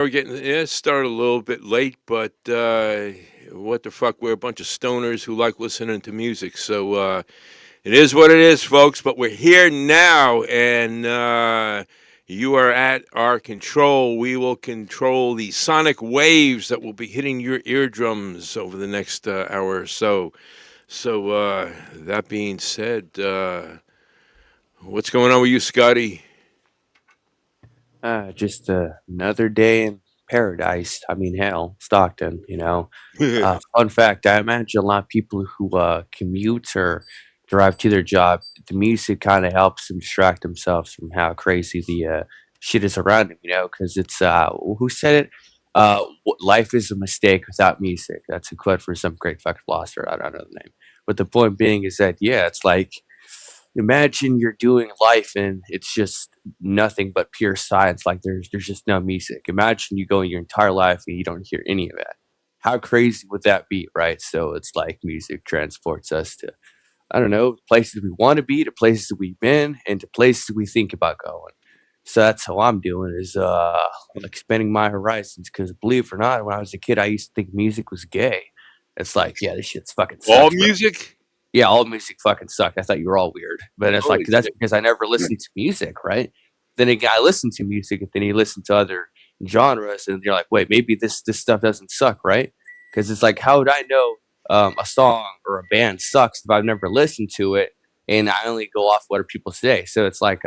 We're getting started a little bit late, but what the fuck? We're a bunch of stoners who like listening to music, so it is what it is, folks. But we're here now, and you are at our control. We will control the sonic waves that will be hitting your eardrums over the next hour or so. So that being said, what's going on with you, Scotty? Just another day in paradise. I mean, hell, Stockton, you know. Fun fact, I imagine a lot of people who commute or drive to their job, the music kind of helps them distract themselves from how crazy the shit is around them, you know, because it's, who said it? Life is a mistake without music. That's a quote from some great fucking philosopher. I don't know the name. But the point being is that, yeah, it's like, imagine you're doing life and it's just nothing but pure science. Like there's just no music. Imagine you go your entire life and you don't hear any of that. How crazy would that be, right? So it's like music transports us to, I don't know, places we want to be, to places that we've been, and to places we think about going. So that's how I'm doing is expanding my horizons. Because believe it or not, when I was a kid, I used to think music was gay. It's like, yeah, this shit's fucking All sucks, bro. music? Yeah, all music fucking sucked. I thought you were all weird, but it's like Holy that's shit! because I never listened to music, right? Then again, I listen to music, and then you listen to other genres, and you're like, wait, maybe this stuff doesn't suck, right? Because it's like, how would I know a song or a band sucks if I've never listened to it, and I only go off what people say? So it's like,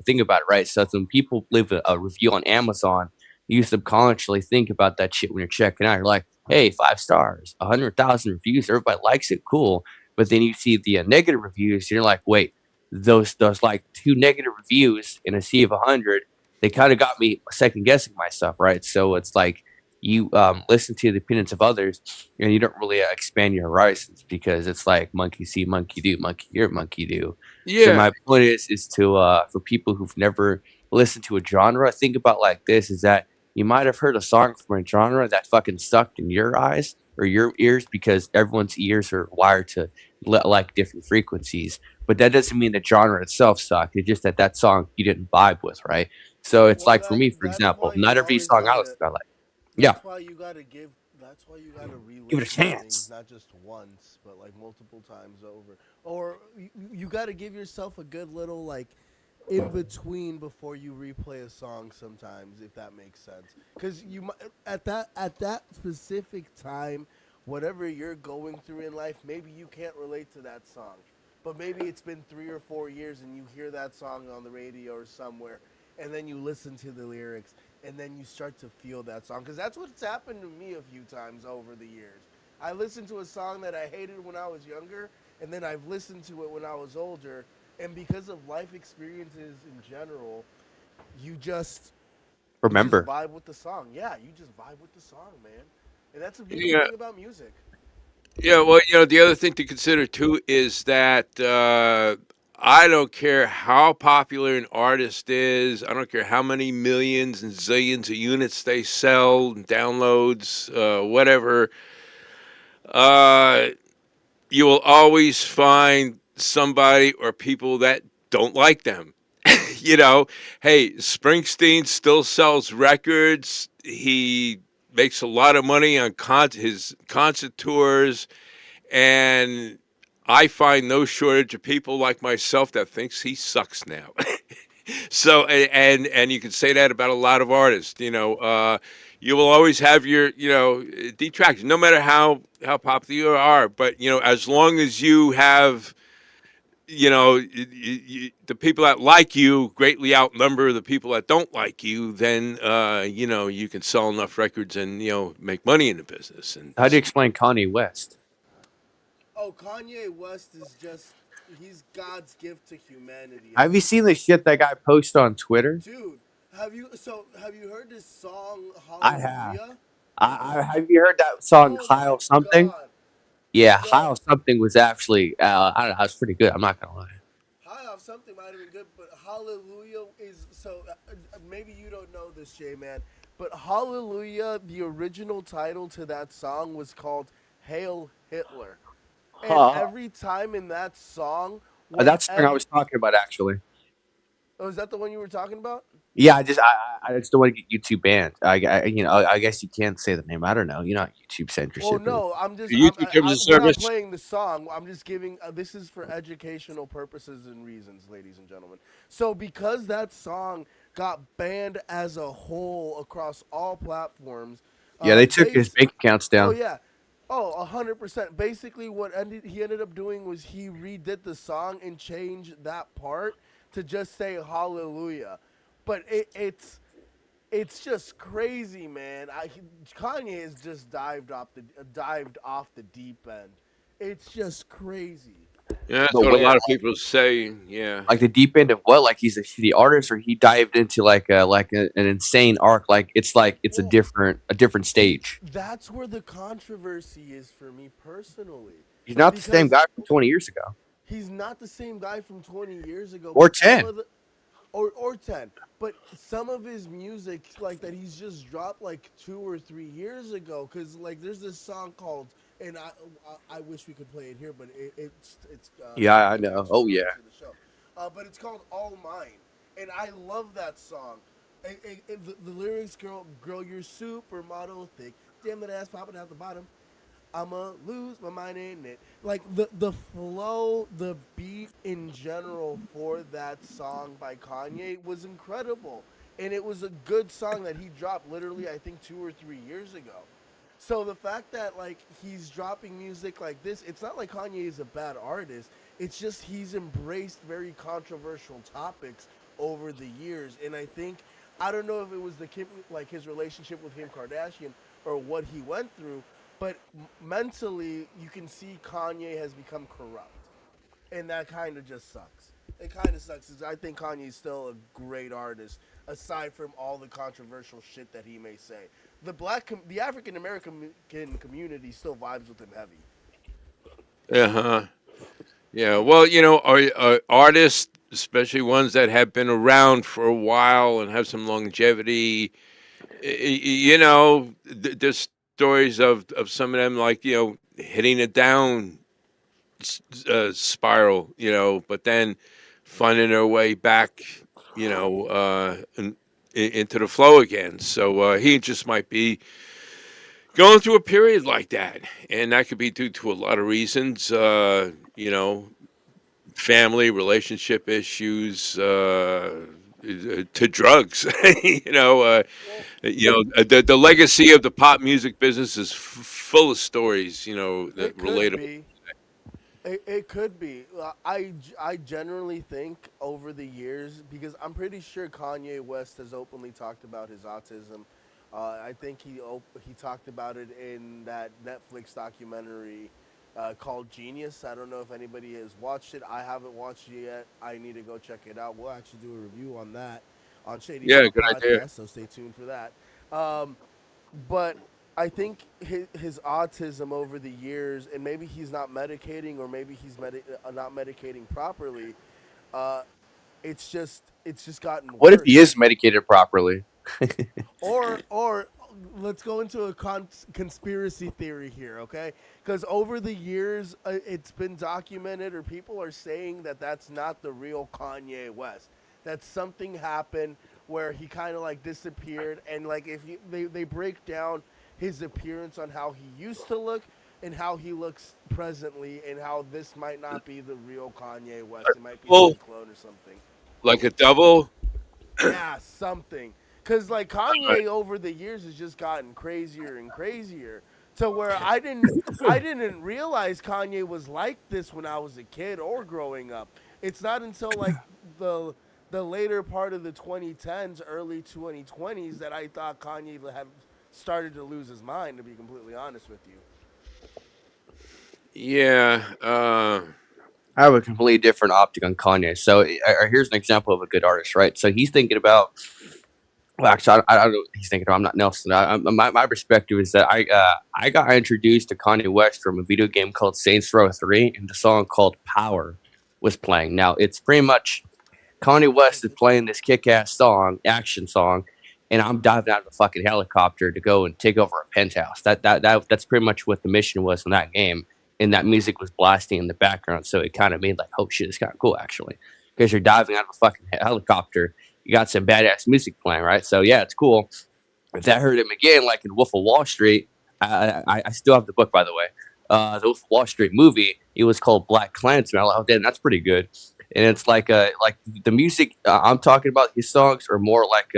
think about it, right? So when people leave a review on Amazon, you subconsciously think about that shit when you're checking out. You're like, hey, 5 stars, 100,000 reviews, everybody likes it, cool. But then you see the negative reviews, and you're like, wait, those like two negative reviews in a sea of 100, they kind of got me second guessing myself, right? So it's like you listen to the opinions of others, and you don't really expand your horizons because it's like monkey see, monkey do, monkey hear, monkey do. So Yeah. my point is to for people who've never listened to a genre, think about like this: is that you might have heard a song from a genre that fucking sucked in your eyes or your ears because everyone's ears are wired to like different frequencies. But that doesn't mean the genre itself sucked. It's just that that song you didn't vibe with, right? So it's Well, like for me, for that's example, why not you every always song I gotta. listen to I like. Yeah, That's why you gotta give. That's why you gotta give it a re-listen to things chance. not just once, but like multiple times over. Or you gotta give yourself a good little like in between before you replay a song. Sometimes, if that makes sense, because at that specific time, whatever you're going through in life, maybe you can't relate to that song. But maybe it's been 3 or 4 years and you hear that song on the radio or somewhere, and then you listen to the lyrics, and then you start to feel that song. Because that's what's happened to me a few times over the years. I listened to a song that I hated when I was younger, and then I've listened to it when I was older, and because of life experiences in general, you just you just Remember, vibe with the song. Yeah, you just vibe with the song, man. And that's a beautiful Yeah. thing about music. Yeah, well, the other thing to consider too is that I don't care how popular an artist is. I don't care how many millions and zillions of units they sell, and downloads, whatever. Uh, you will always find somebody or people that don't like them. you know, hey, Springsteen still sells records. He makes a lot of money on his concert tours, and I find no shortage of people like myself that thinks he sucks now. So and you can say that about a lot of artists. You will always have your detractors, no matter how popular you are. But as long as you have the people that like you greatly outnumber the people that don't like you, then you can sell enough records and make money in the business. And how do you explain Kanye West? Oh, Kanye West is just he's God's gift to humanity, I Have you would seen the say. shit that guy posted on Twitter? Dude, have you heard this song I have. Hallelujah? Have you heard that song Oh my Kyle something? god. Yeah, Bro, Kyle something was actually I don't know, it was pretty good. I'm not gonna lie. High Off Something might have been good, but Hallelujah is so. Maybe you don't know this, J Man, but Hallelujah, the original title to that song was called Hail Hitler. And Huh. every time in that song, That's the thing I whenever. was talking about actually. Oh, is that the one you were talking about? Yeah, I just don't want to get YouTube banned. I guess you can't say the name. I don't know. You know, how YouTube Well, censorship is. no, I'm just YouTube terms of we're not service. playing the song. I'm just giving. This is for educational purposes and reasons, ladies and gentlemen. So because that song got banned as a whole across all platforms, Yeah, they took his base. bank accounts Oh down. yeah. Oh, 100%. Basically, he ended up doing was he redid the song and changed that part to just say hallelujah. But it's just crazy, man. Kanye has just dived off the deep end. It's just crazy. Yeah, that's But what a where? lot of people say. Yeah. Like the deep end of what? Like he's the artist, or he dived into an insane arc. Like it's Well, a different stage. that's where the controversy is for me personally, He's not the same because guy from 20 years ago he's not the same guy from 20 years ago. or But some 10. of the or 10, but some of his music like that he's just dropped like 2 or 3 years ago, because like there's this song called, and I wish we could play it here, but it's Yeah, I know. attached Oh yeah. to the show, but it's called All Mine, and I love that song. The lyrics, girl, you're supermodel thick, damn that ass popping out the bottom, I'ma lose my mind in it. Like the flow, the beat in general for that song by Kanye was incredible. And it was a good song that he dropped literally I think 2 or 3 years ago. So the fact that like he's dropping music like this, it's not like Kanye is a bad artist. It's just he's embraced very controversial topics over the years, and I think I don't know if it was the Kim, like his relationship with Kim Kardashian or what he went through, but mentally you can see Kanye has become corrupt, and that kind of just sucks. It kind of sucks. I think Kanye's still a great artist, aside from all the controversial shit that he may say. The African American community still vibes with him heavy. Uh-huh. Yeah. Well, artists, especially ones that have been around for a while and have some longevity, there's stories of some of them, like, hitting it down spiral, but then finding their way back, into the flow again. So he just might be going through a period like that, and that could be due to a lot of reasons. Family, relationship issues, to drugs. Well, The legacy of the pop music business is full of stories. That it could relatable. be. It could be. I generally think over the years, because I'm pretty sure Kanye West has openly talked about his autism. I think he talked about it in that Netflix documentary called Genius. I don't know if anybody has watched it. I haven't watched it yet. I need to go check it out. We'll actually do a review on that on Shady Yeah, Talk good idea. Podcast, so stay tuned for that. Um, but I think his autism over the years, and maybe he's not medicating, or maybe he's not medicating properly. Uh, it's just gotten What if he worse. is medicated properly? Or let's go into a conspiracy theory here, okay? Because over the years, it's been documented, or people are saying that that's not the real Kanye West. That something happened where he kind of like disappeared, and like if they break down his appearance on how he used to look and how he looks presently, and how this might not be the real Kanye West. It might be like Well, a clone or something. like a double. Yeah, something. Cause like Kanye over the years has just gotten crazier and crazier, to where I didn't realize Kanye was like this when I was a kid or growing up. It's not until like the the later part of the 2010s, early 2020s, that I thought Kanye had started to lose his mind. To be completely honest with you. Yeah. I have a completely different optic on Kanye. So here's an example of a good artist, right? So he's thinking about. Well, actually, I don't know what he's thinking. I'm not Nelson. My perspective is that I got introduced to Kanye West from a video game called Saints Row 3, and the song called Power was playing. Now it's pretty much Kanye West is playing this kick-ass song, action song, and I'm diving out of a fucking helicopter to go and take over a penthouse. That's pretty much what the mission was in that game, and that music was blasting in the background, so it kind of made like, oh shit, it's kind of cool actually, because you're diving out of a fucking helicopter you got some badass music playing, right? So yeah, it's cool. If I heard him again, like in Wolf of Wall Street, I still have the book, by the way. The Wolf of Wall Street movie, it was called Black Klansman. I was like, oh, damn, that's pretty good. And it's like the music I'm talking about. His songs are more like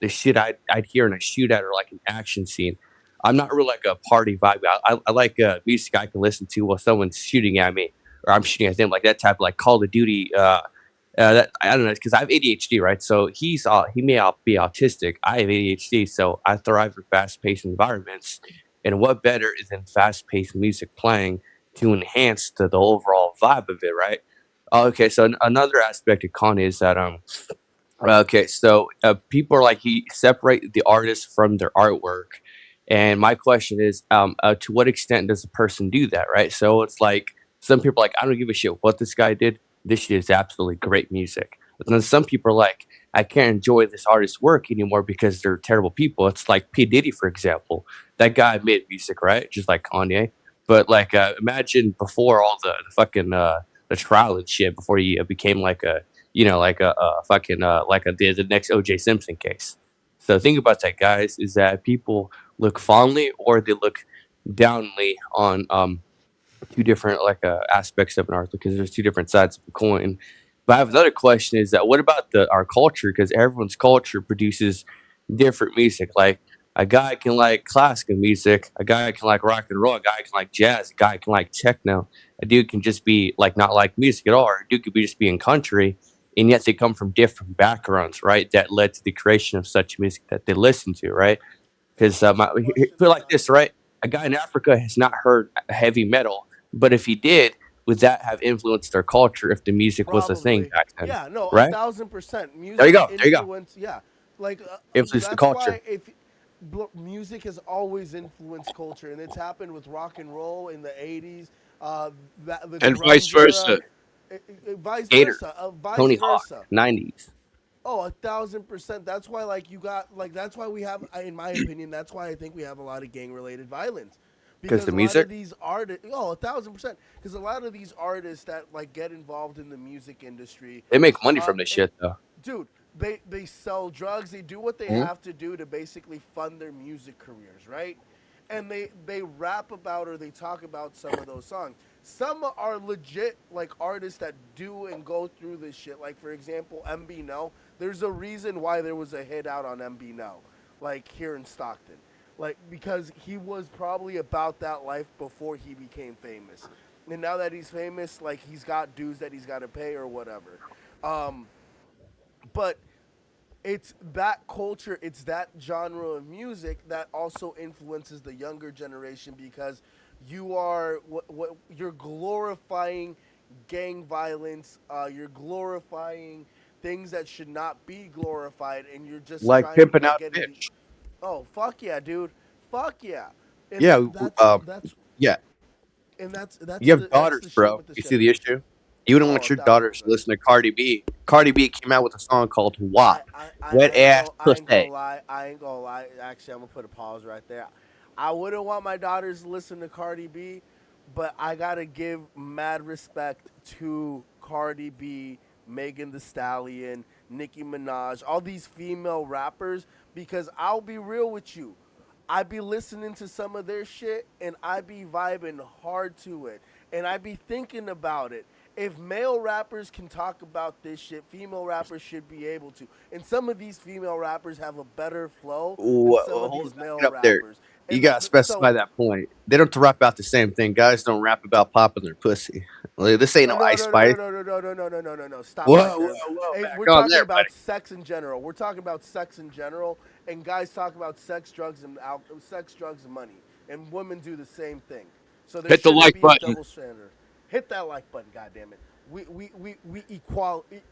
the shit I'd hear in a shootout or like an action scene. I'm not really like a party vibe. I like music I can listen to while someone's shooting at me or I'm shooting at them, like that type of like Call of Duty. That I don't know because I have ADHD, right? So he may be autistic. I have ADHD, so I thrive in fast-paced environments. And what better is than fast-paced music playing to enhance the overall vibe of it, right? Okay, so another aspect of Kanye is that okay, so people are like he separate the artist from their artwork, and my question is, to what extent does a person do that, right? So it's like some people are like I don't give a shit what this guy did. This shit is absolutely great music. But then some people are like, I can't enjoy this artist's work anymore because they're terrible people. It's like P Diddy, for example. That guy made music, right? Just like Kanye. But like, imagine before all the fucking the trial and shit, before he became like a like a fucking like the next OJ Simpson case. So think about that, guys. Is that people look fondly or they look downly on two different like aspects of an art because there's two different sides of a coin. But I have another question: is that what about the our culture? Because everyone's culture produces different music. Like a guy can like classical music, a guy can like rock and roll, a guy can like jazz, a guy can like techno. A dude can just be like not like music at all. Or a dude could be just be in country, and yet they come from different backgrounds, right? That led to the creation of such music that they listen to, right? Because My question put it is like this, right? A guy in Africa has not heard heavy metal, but if he did, would that have influenced their culture if the music was a thing probably, back then, yeah, no, a right? thousand percent. There you Music go. There you go. influence, yeah, like Influenced the that's culture why if music has always influenced culture, and it's happened with rock and roll in the '80s, the And vice grunge era, versa. vice Gator, versa, vice Tony Hawk, versa. 90s. Oh, 1,000%. That's why, like, you got, like, that's why we have, in my opinion, that's why I think we have a lot of gang related violence. Because Because the a lot of music, these artists, oh, 1,000%. Because a lot of these artists that, like, get involved in the music industry, they make money uh, from this it, shit though. dude, they sell drugs, they do what they Mhm. have to do to basically fund their music careers, right? And they rap about or they talk about some of those songs. Some are legit like artists that do and go through this shit. Like for example, MB No. There's a reason why there was a hit out on MB No, like here in Stockton, like because he was probably about that life before he became famous, and now that he's famous, like he's got dues that he's got to pay or whatever. Um, but it's that culture, it's that genre of music that also influences the younger generation because what you're glorifying gang violence, you're glorifying things that should not be glorified, and you're just Like trying pimping like out a getting the bitch. oh fuck yeah, dude, fuck yeah, and Yeah, yeah. that's You have that's daughters, the shit bro. with this You see the generation. issue? You wouldn't Oh, want a your thousand daughters to percent. listen to Cardi B. Cardi B came out with a song called WAP, Wet I ain't Ass gonna Pussy. lie. I ain't gonna lie. Actually, I'm gonna put a pause right there. I wouldn't want my daughters to listen to Cardi B, but I gotta give mad respect to Cardi B, Megan the Stallion, Nicki Minaj, all these female rappers. Because I'll be real with you, I be listening to some of their shit and I be vibing hard to it. And I be thinking about it. If male rappers can talk about this shit, female rappers should be able to. And some of these female rappers have a better flow than some of Hold these it, back male it up there. rappers. You And gotta specify that point. They don't rap about the same thing. Guys don't rap about popping their pussy. Like, this ain't no no, Ice no, no, no, Spice. no, no, no, no, no, no, no, no, no. Stop right Whoa, whoa, there. whoa! Hey, Back we're on talking there, buddy. about sex in general. We're talking about sex in general, and guys talk about sex, drugs, and sex, drugs, and money, and women do the same thing. So there Hit the shouldn't like be a button. double standard. Hit that like button, goddammit. We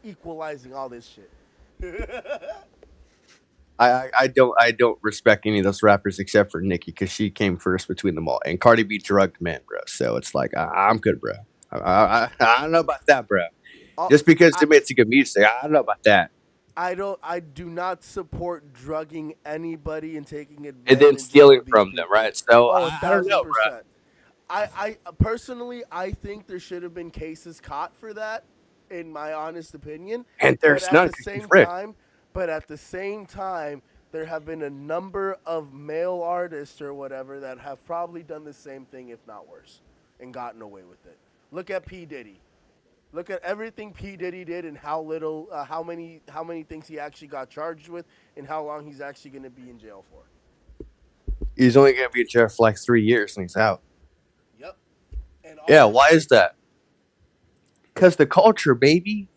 equalizing all this shit. I don't respect any of those rappers except for Nicki because she came first between them all. And Cardi B drugged men, bro. So it's like I'm good, bro. I don't know about that, bro. Uh, Just because I they made some good music, I don't know about that. I don't. I do not support drugging anybody and taking And then advantage stealing of these from them, people. right? So Oh, a I don't thousand know, bro. percent. I personally, I think there should have been cases caught for that, in my honest opinion. And But there's at none the because she's same rich. time, but at the same time, there have been a number of male artists or whatever that have probably done the same thing, if not worse, and gotten away with it. Look at P Diddy. Look at everything P Diddy did and how little, how many things he actually got charged with, and how long he's actually going to be in jail for. He's only gonna be in jail for like 3 years and he's out. Yep. And Yeah, why is that? Because the culture, baby.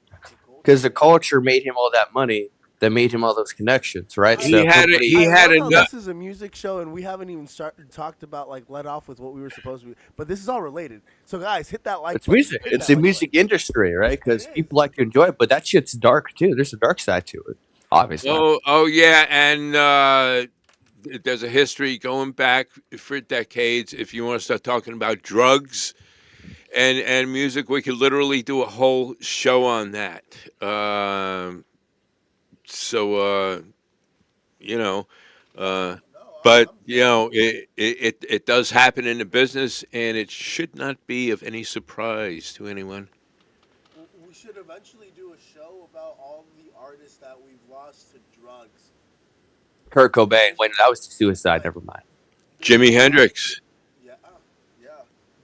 Because the culture made him all that money, that made him all those connections, right? He So had he had enough. This is a music show, and we haven't even talked about like let off with what we were supposed to be. But this is all related. So guys, hit that like. It's music. It's the music industry, right? Because people like to enjoy it, but that shit's dark too. There's a dark side to it, obviously. Oh yeah, and there's a history going back for decades. If you want to start talking about drugs and music, we could literally do a whole show on that. So you know, but you know, it does happen in the business, and it should not be of any surprise to anyone. We should eventually do a show about all the artists that we've lost to drugs. Kurt Cobain. Wait, that was suicide. Never mind. Jimi Hendrix. Yeah, yeah.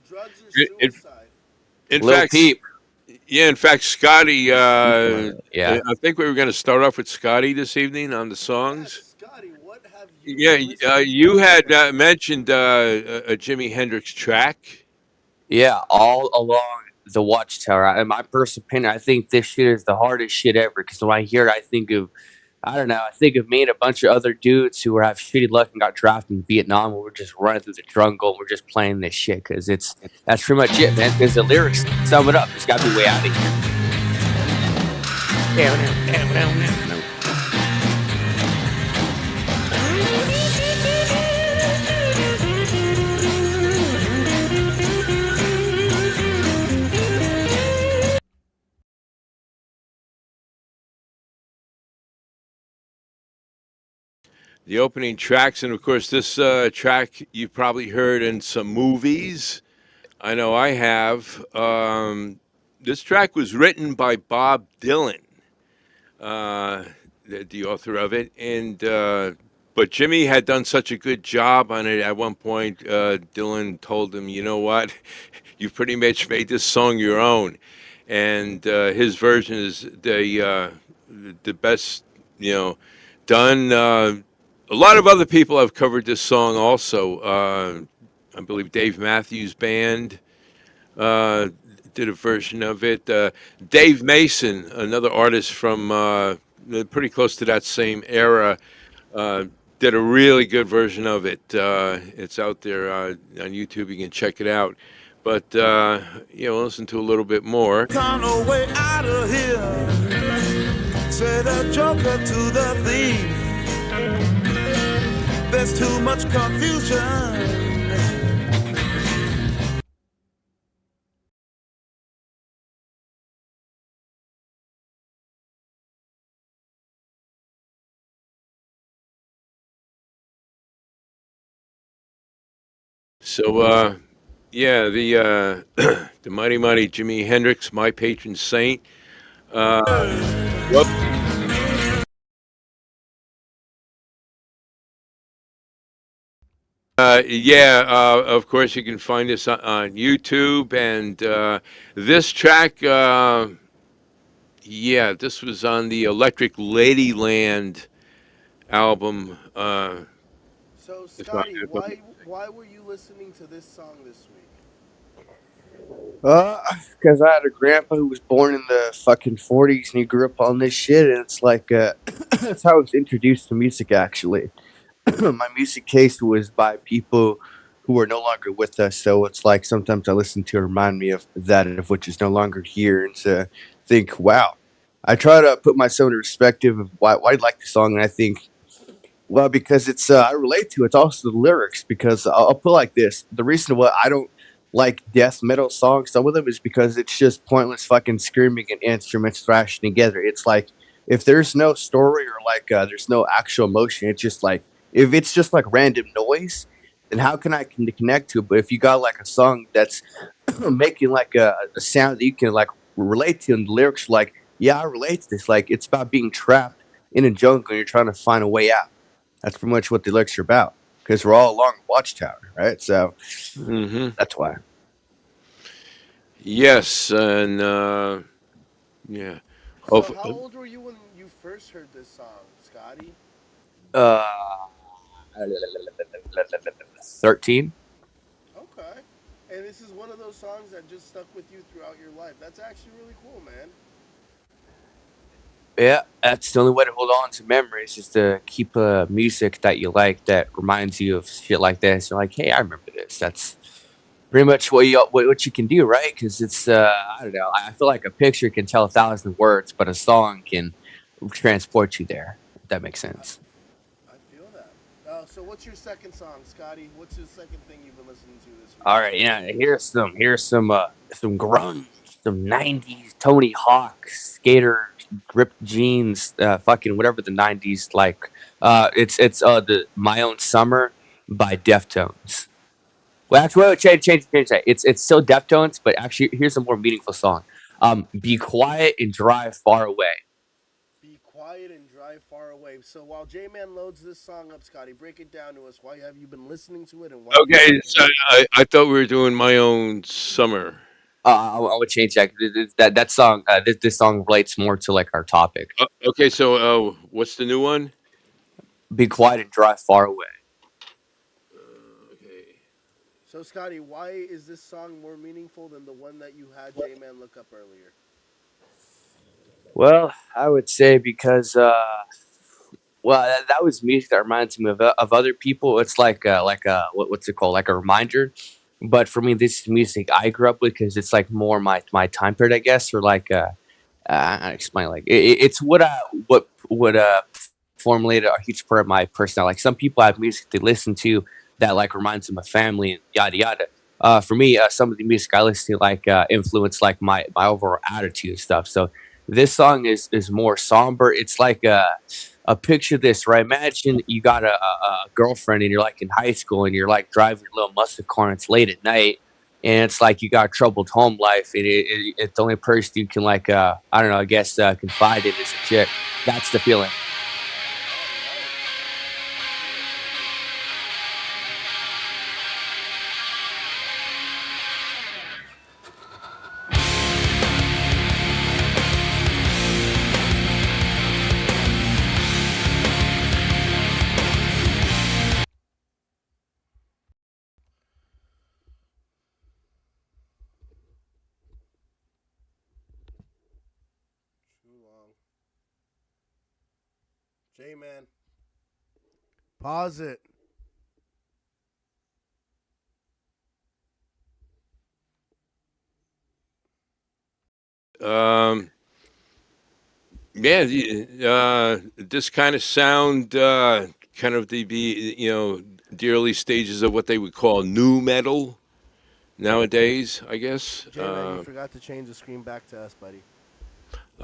Drugs or suicide. In Lil fact, Peep. yeah. In fact, Scotty. Yeah. I think we were going to start off with Scotty this evening on the songs. Scotty, what have you? Yeah, you had mentioned a Jimi Hendrix track. Yeah, all along the Watchtower. In my personal opinion, I think this shit is the hardest shit ever. Because when I hear it, I think of, I don't know, I think of me and a bunch of other dudes who have shitty luck and got drafted in Vietnam. And we're just running through the jungle. And we're just playing this shit because that's pretty much it, man. Because the lyrics sum it up. It's got to be way out of here. The opening tracks, and of course, this track you've probably heard in some movies. I know I have. This track was written by Bob Dylan, the author of it, and but Jimmy had done such a good job on it. At one point, Dylan told him, "You know what? You pretty much made this song your own," and his version is the best, done. A lot of other people have covered this song also. I believe Dave Matthews Band did a version of it. Dave Mason, another artist from pretty close to that same era, did a really good version of it. It's out there on YouTube. You can check it out. But, listen to a little bit more. Come away out of here. Say the joker to the thief. There's too much confusion. So, yeah, the the mighty Jimi Hendrix, my patron saint. Whoop. Of course, you can find this on YouTube. And this track, this was on the Electric Ladyland album. So, Scotty, why were you listening to this song this week? Because I had a grandpa who was born in the fucking 40s and he grew up on this shit. And it's like, that's how I was introduced to music, actually. My music taste was by people who are no longer with us. So it's like sometimes I listen to remind me of that, of which is no longer here, and to think, wow. I try to put myself in perspective of why I like the song, and I think, well, because it's I relate to it. It's also the lyrics, because I'll put it like this. The reason why I don't like death metal songs, some of them, is because it's just pointless fucking screaming and instruments thrashing together. It's like, if there's no story or like there's no actual emotion, it's just like, if it's just like random noise, then how can I connect to it? But if you got like a song that's making like a sound that you can like relate to, and the lyrics are like, yeah, I relate to this. Like, it's about being trapped in a jungle and you're trying to find a way out. That's pretty much what the lyrics are about. Because we're all along a watchtower, right? So Hmm. that's why. Yes, and yeah. So Hope, how old were you when you first heard this song, Scotty? Uh, 13. Okay. And this is one of those songs that just stuck with you throughout your life. That's actually really cool, man. Yeah, that's the only way to hold on to memories is to keep music that you like that reminds you of shit like this. You're like, hey, I remember this. That's pretty much what you can do, right? Because it's I don't know. I feel like a picture can tell 1,000 words, but a song can transport you there. If that makes sense. I feel that. So what's your second song, Scotty? What's your second thing you've been listening to this week? All right, yeah. Here's some grunge, some '90s Tony Hawk skater ripped jeans, fucking whatever the '90s like. It's the My Own Summer by Deftones. Well, actually, wait, change that. It's still Deftones, but actually, here's a more meaningful song. Be quiet and drive far away. Be quiet and drive far away. So while J-Man loads this song up, Scotty, break it down to us. Why have you been listening to it and why do you okay, like it? so I thought we were doing My Own Summer. I would change that. That song. This song relates more to like our topic. Okay, so what's the new one? Be quiet and drive far away. Okay. So Scotty, why is this song more meaningful than the one that you had J-Man look up earlier? Well, I would say because well, that was music that reminds me of other people. It's what's it called? Like a reminder. But for me, this is music I grew up with because it's like more my time period, I guess, or like I explain like it's what formulated a huge part of my personality. Like some people have music they listen to that like reminds them of family and yada yada. For me, some of the music I listen to like influence like my overall attitude and stuff. So this song is more somber. It's like a picture this, right? Imagine you got a girlfriend and you're like in high school and you're like driving a little muscle car and it's late at night and it's like you got a troubled home life and it's the only person you can like I don't know, I guess confide in is a chick. That's the feeling. Too long. J-Man, pause it. Um, yeah, this kind of sound, kind of the early stages of what they would call new metal nowadays, I guess. J-Man, you forgot to change the screen back to us, buddy.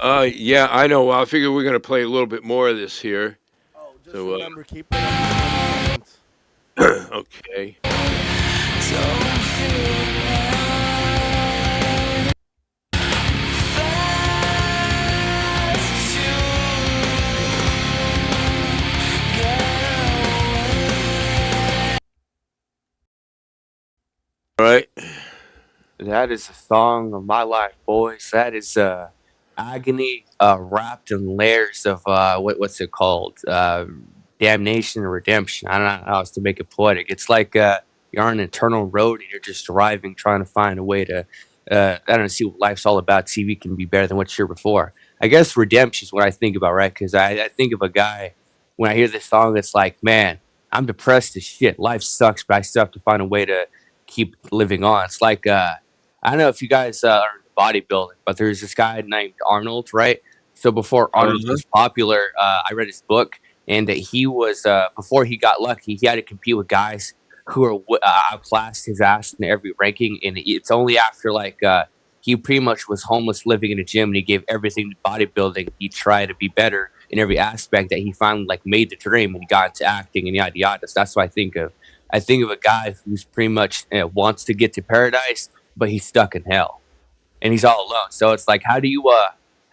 Yeah, I know. Well, I figure we're gonna play a little bit more of this here. Oh, just So, remember, keep it on 20 seconds. okay. All right. That is a song of my life, boys. That is agony wrapped in layers of what's it called? Damnation or redemption. I don't know how else to make it poetic. It's like you're on an eternal road and you're just driving, trying to find a way to I don't know, see what life's all about. See if you can be better than what you were before. I guess redemption is what I think about, right? Because I think of a guy when I hear this song. It's like, man, I'm depressed as shit. Life sucks, but I still have to find a way to keep living on. It's like I don't know if you guys are into bodybuilding, but there's this guy named Arnold, right? So before Arnold Uh-huh. was popular, I read his book, and that he was before he got lucky, he had to compete with guys who are outclassed his ass in every ranking, and it's only after like he pretty much was homeless, living in a gym, and he gave everything to bodybuilding. He tried to be better in every aspect that he finally like made the dream, and he got into acting and yada yada. So that's what I think of. I think of a guy who's pretty much wants to get to paradise, but he's stuck in hell and he's all alone. So it's like,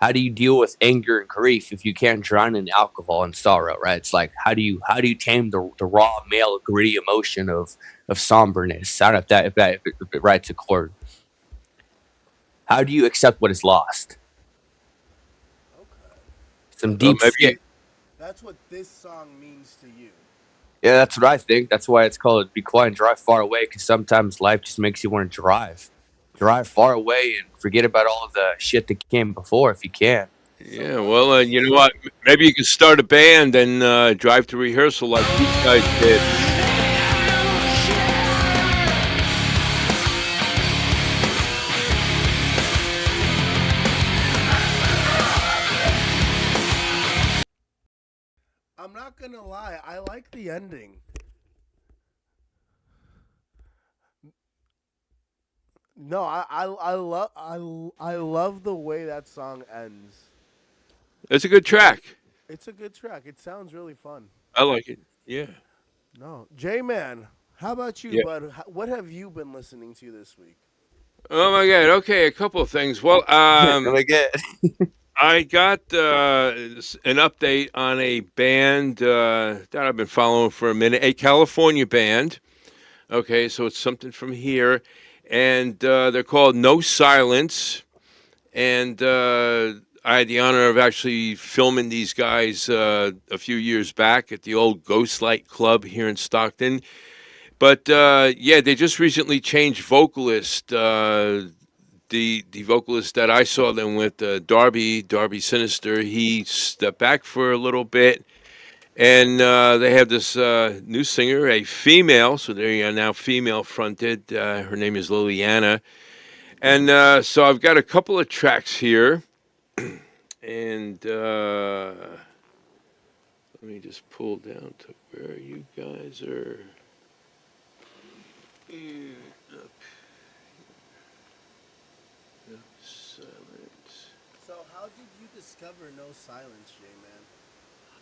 how do you deal with anger and grief if you can't drown in alcohol and sorrow, right? It's like how do you tame the raw male gritty emotion of somberness? I don't know if it writes a chord. How do you accept what is lost? Okay. Some Well, deep shit. maybe That's what this song means to you. Yeah, that's what I think. That's why it's called Be Quiet and Drive Far Away, because sometimes life just makes you want to drive. Drive far away and forget about all of the shit that came before if you can. So yeah. what Well, is you know what? Maybe you can start a band and drive to rehearsal like these guys did. I'm not gonna lie, I like the ending. No, I love the way that song ends. It's a good track. It's a good track. It sounds really fun. I like it. Yeah. No, J-Man, how about you, Yeah. bud? What have you been listening to this week? Oh my God. Okay, a couple of things. Well, Oh my god. I got an update on a band that I've been following for a minute, a California band. Okay, so it's something from here, and they're called No Silence. And I had the honor of actually filming these guys a few years back at the old Ghostlight Club here in Stockton. But yeah, they just recently changed vocalist. The vocalist that I saw them with, Darby Sinister, he stepped back for a little bit, and they have this new singer, a female. So they are now female fronted. Her name is Liliana, and so I've got a couple of tracks here, and let me just pull down to where you guys are. Silence. So, how did you discover No Silence,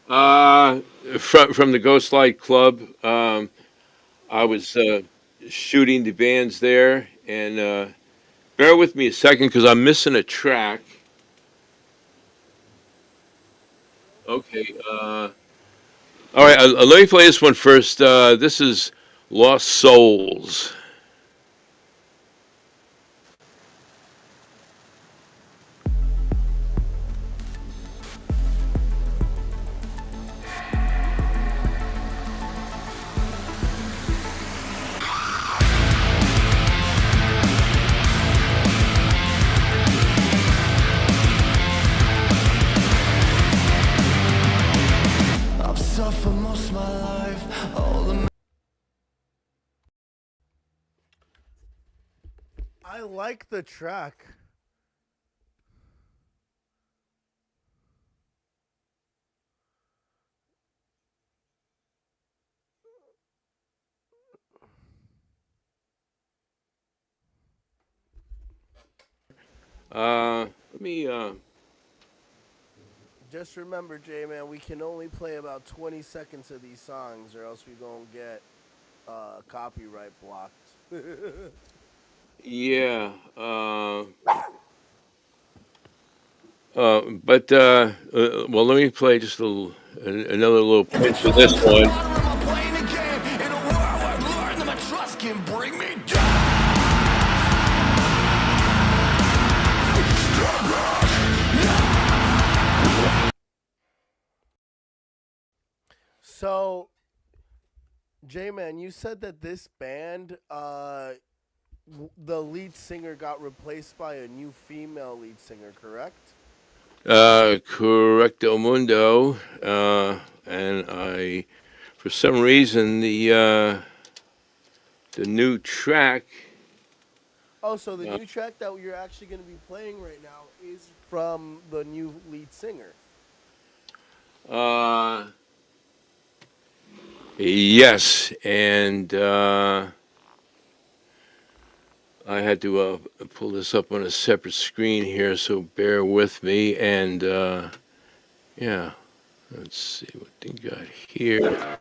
J-Man? From the Ghostlight Club, I was shooting the bands there, and bear with me a second because I'm missing a track. Okay. All right. Let me play this one first. This is Lost Souls. I've suffered most of my life. All the I like the track. Let me. Just remember, J-Man, we can only play about 20 seconds of these songs, or else we gonna get copyright blocked. Yeah. But well, let me play just another little pinch of this one. I'm playing a game in a world where I've learned that my trust can bring me down. So, J-Man, you said that this band, the lead singer got replaced by a new female lead singer, correct? Correcto mundo. And for some reason, the new track. Oh, so the new track that you're actually going to be playing right now is from the new lead singer. Yes, and I had to pull this up on a separate screen here, so bear with me. And yeah, let's see what they got here.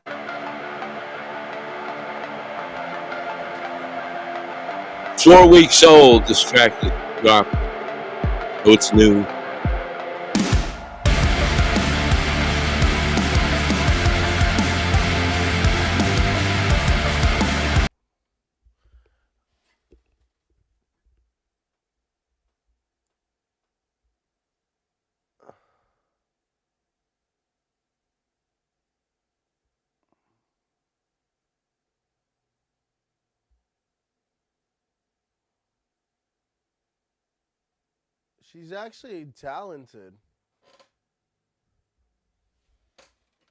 4 weeks old. This track is dropped, so it's new. She's actually talented.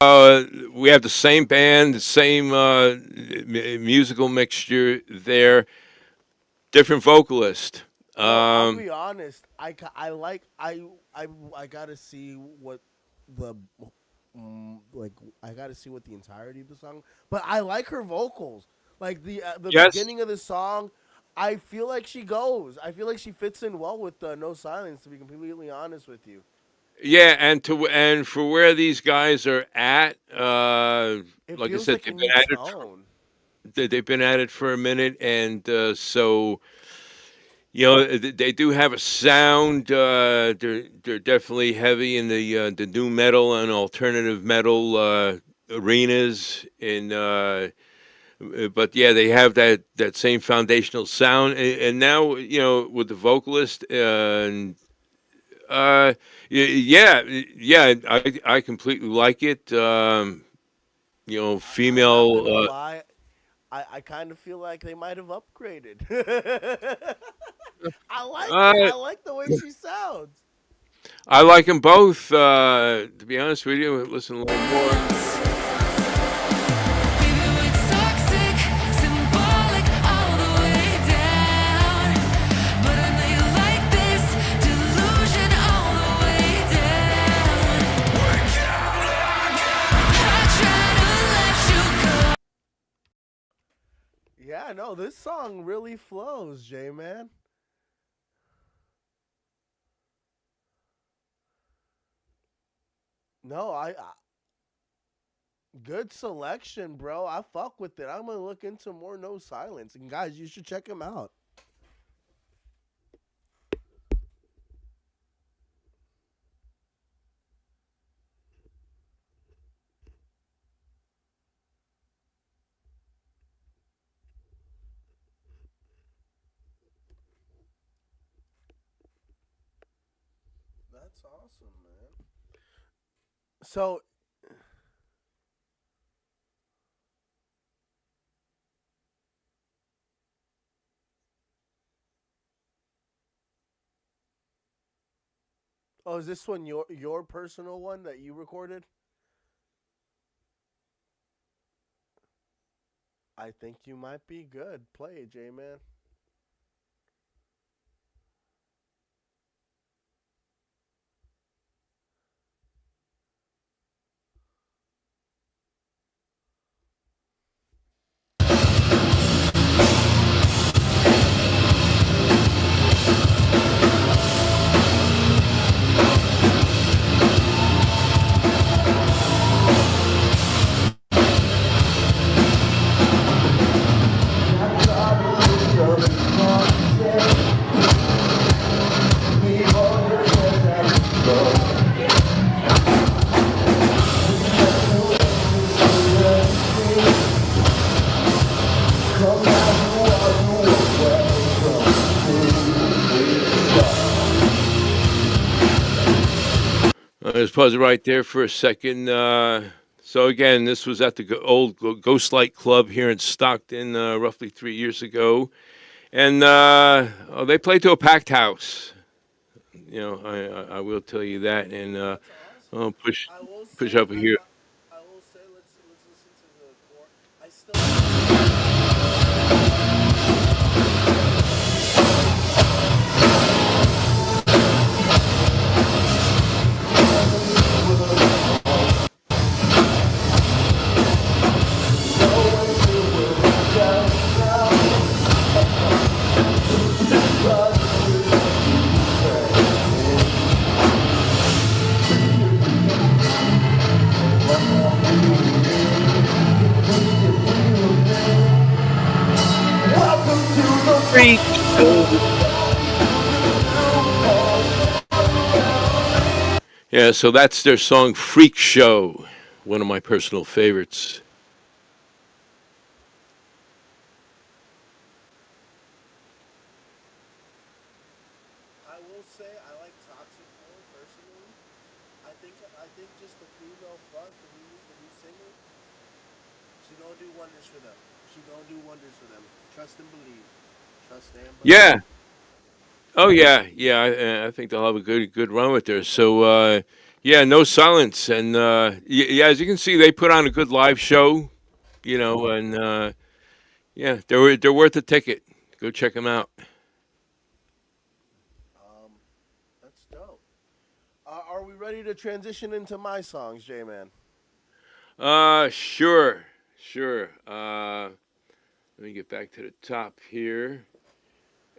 We have the same band, the same musical mixture there, different vocalist. Bro, I'll Um, be honest. I like I gotta see what the like I gotta see what the entirety of the song. But I like her vocals. Like the yes, beginning of the song, I feel like she goes. I feel like she fits in well with No Silence. To be completely honest with you, yeah, and for where these guys are at, it like I feels said, like a new tone. they've been at it for a minute, and so you know they do have a sound. They're definitely heavy in the new metal and alternative metal arenas. But yeah, they have that same foundational sound, and now you know with the vocalist. Uh, yeah, yeah, I completely like it. You know, I'm not female. gonna lie. I kind of feel like they might have upgraded. I like it. Uh, I like the way she sounds. I like them both. To be honest with you, listen a little more. Yeah, no, this song really flows, J man. No, good selection, bro. I fuck with it. I'm gonna look into more No Silence, and guys, you should check him out. That's awesome, man. So, oh, is this one your personal one that you recorded? I think you might be good. Play it, J man. Let's pause it right there for a second. So again, this was at the old Ghostlight Club here in Stockton, roughly 3 years ago, and oh, they played to a packed house. You know, I will tell you that, and That's awesome. I'll I will push say, up here. I will say, let's listen to the core. I still. Freak. Yeah, so that's their song "Freak Show," one of my personal favorites. I will say I like Toxic more personally. I think just the female front, the new singer, she gonna do wonders for them. She gonna do wonders for them. Trust and believe. Trust and believe. Yeah, Oh yeah, yeah. I think they'll have a good run with this. So yeah, no silence, and yeah, as you can see, they put on a good live show. And yeah, they're worth a ticket. Go check them out. Um, that's dope. Are we ready to transition into my songs, J Man? Sure, sure. Let me get back to the top here.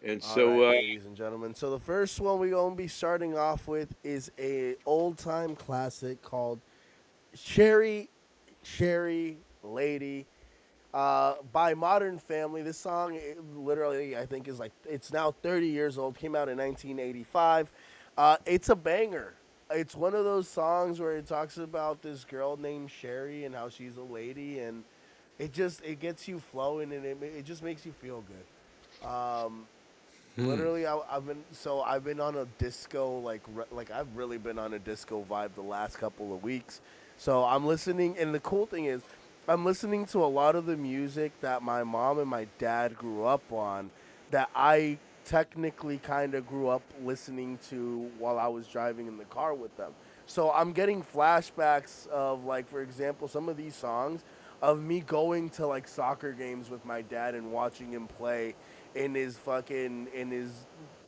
And All so, right, ladies and gentlemen. So the first one we're gonna be starting off with is a old time classic called "Sherry, Sherry Lady" by Modern Family. This song, literally, I think, is like it's now 30 years old. Came out in 1985. It's a banger. It's one of those songs where it talks about this girl named Sherry and how she's a lady, and it gets you flowing, and it just makes you feel good. Literally, I've been on a disco like I've really been on a disco vibe the last couple of weeks. So I'm listening, and the cool thing is, I'm listening to a lot of the music that my mom and my dad grew up on, that I technically kind of grew up listening to while I was driving in the car with them. So I'm getting flashbacks of, like, for example, some of these songs of me going to like soccer games with my dad and watching him play in his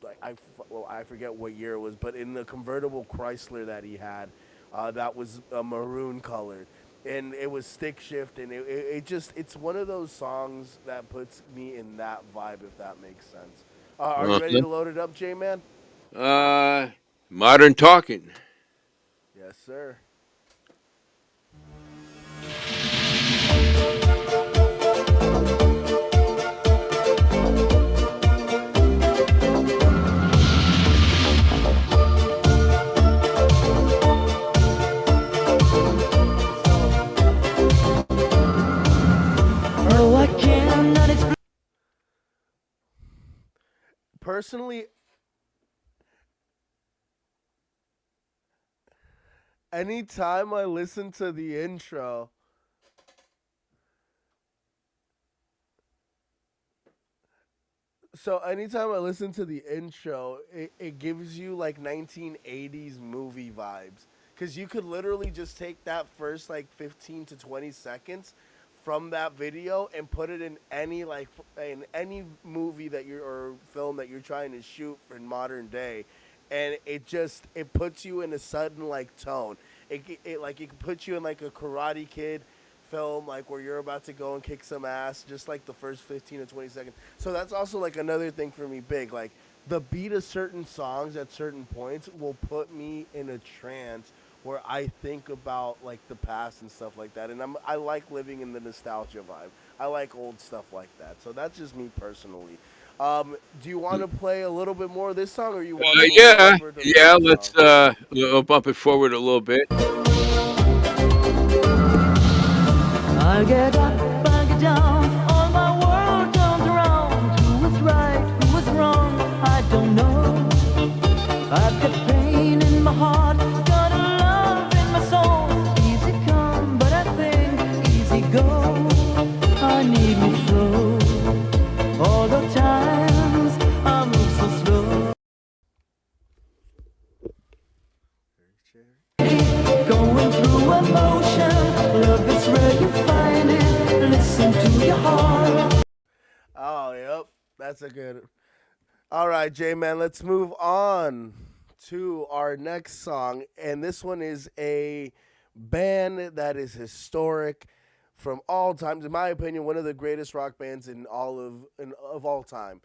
like I forget what year it was, but in the convertible Chrysler that he had, that was maroon colored, and it was stick shift, and it just it's one of those songs that puts me in that vibe, if that makes sense. Are you ready to load it up, J Man? uh, modern talking. Yes, sir. Personally, anytime I listen to the intro, it gives you like 1980s movie vibes. Because you could literally just take that first like 15 to 20 seconds from that video and put it in any movie that you're or film that you're trying to shoot in modern day, and it puts you in a sudden like tone. It puts you in like a Karate Kid film, like where you're about to go and kick some ass, just like the first 15 to 20 seconds. So that's also like another thing for me big. Like the beat of certain songs at certain points will put me in a trance where I think about like the past and stuff like that. And I like living in the nostalgia vibe. I like old stuff like that. So that's just me personally. Do you want to play a little bit more of this song, or you want to move Yeah, over to the yeah. next Let's song? we'll bump it forward a little bit. I get up, I get down, all my world turns around. Who was right, who was wrong, I don't know. I've got pain in my heart, got a love in my soul. Easy come, but I think easy go. I need me slow, all the times I move so slow. Going through emotion, love is where you find it. Listen to your heart. Oh, yep. That's a good. All right, J Man, let's move on to our next song. And this one is a band that is historic from all times. In my opinion, one of the greatest rock bands of all time.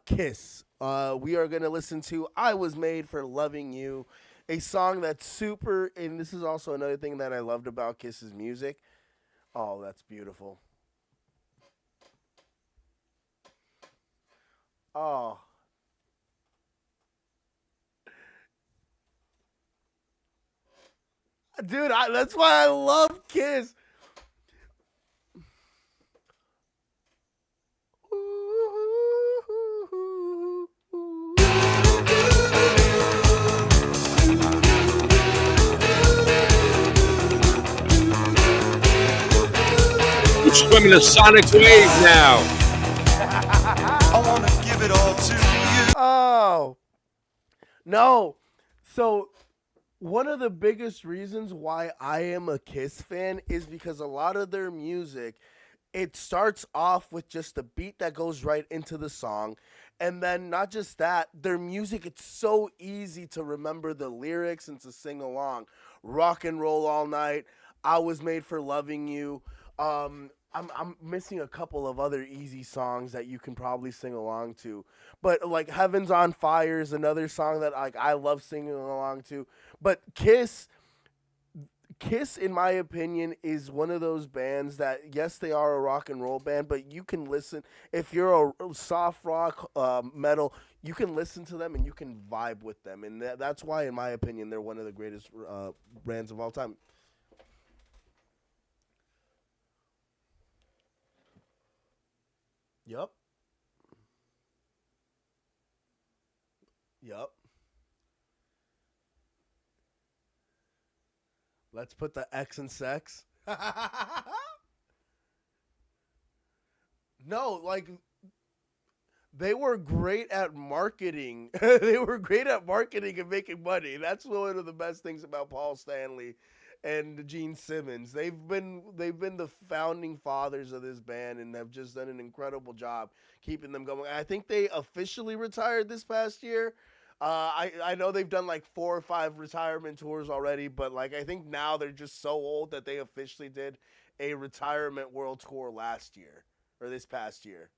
Kiss. We are going to listen to I Was Made for Loving You, a song that's super. And this is also another thing that I loved about Kiss's music. Oh, that's beautiful. Oh. Dude, that's why I love Kiss. We're swimming a sonic wave now. I wanna give it all to you. Oh, no. So, one of the biggest reasons why I am a Kiss fan is because a lot of their music, it starts off with just a beat that goes right into the song. And then not just that, their music, it's so easy to remember the lyrics and to sing along. Rock and Roll All Night, I Was Made for Loving You. I'm missing a couple of other easy songs that you can probably sing along to. But like Heaven's on Fire is another song that like I love singing along to. But Kiss, in my opinion, is one of those bands that, yes, they are a rock and roll band, but you can listen, if you're a soft rock, metal, you can listen to them and you can vibe with them. And that's why, in my opinion, they're one of the greatest bands of all time. Yup. Let's put the X in sex. No, like, they were great at marketing. They were great at marketing and making money. That's one of the best things about Paul Stanley and Gene Simmons. They've been the founding fathers of this band and have just done an incredible job keeping them going. I think they officially retired this past year. I know they've done like 4 or 5 retirement tours already, but like I think now they're just so old that they officially did a retirement world tour last year or this past year.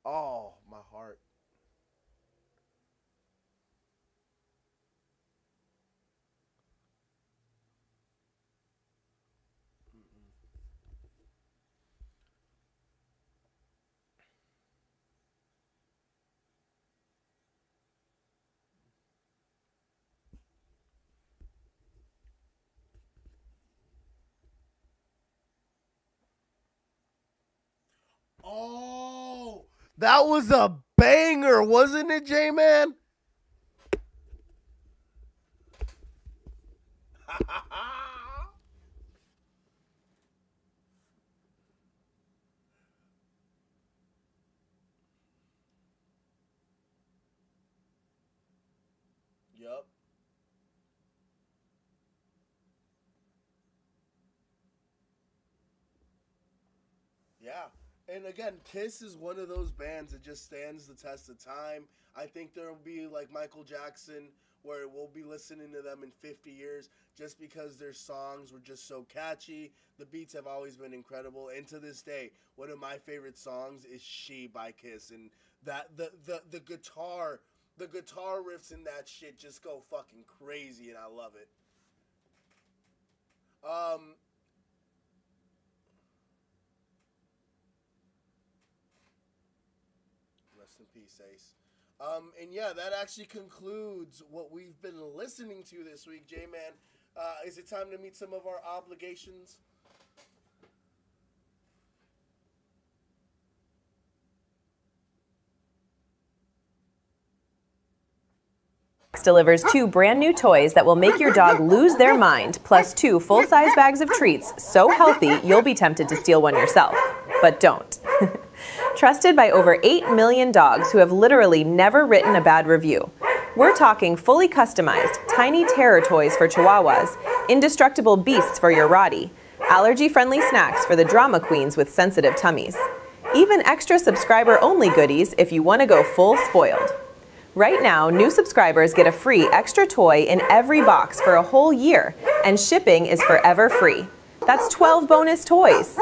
Oh, my heart. Oh, that was a banger, wasn't it, J-Man? Yep. Yeah. And again, Kiss is one of those bands that just stands the test of time. I think there will be like Michael Jackson, where we'll be listening to them in 50 years just because their songs were just so catchy. The beats have always been incredible. And to this day, one of my favorite songs is She by Kiss. And that the guitar riffs in that shit just go fucking crazy, and I love it. Rest in peace, Ace. And yeah, that actually concludes what we've been listening to this week, J-Man. Is it time to meet some of our obligations? Delivers 2 brand new toys that will make your dog lose their mind, plus 2 full-size bags of treats so healthy you'll be tempted to steal one yourself. But don't. Trusted by over 8 million dogs who have literally never written a bad review. We're talking fully customized, tiny terror toys for Chihuahuas, indestructible beasts for your Rottie, allergy-friendly snacks for the drama queens with sensitive tummies. Even extra subscriber-only goodies if you want to go full spoiled. Right now, new subscribers get a free extra toy in every box for a whole year, and shipping is forever free. That's 12 bonus toys.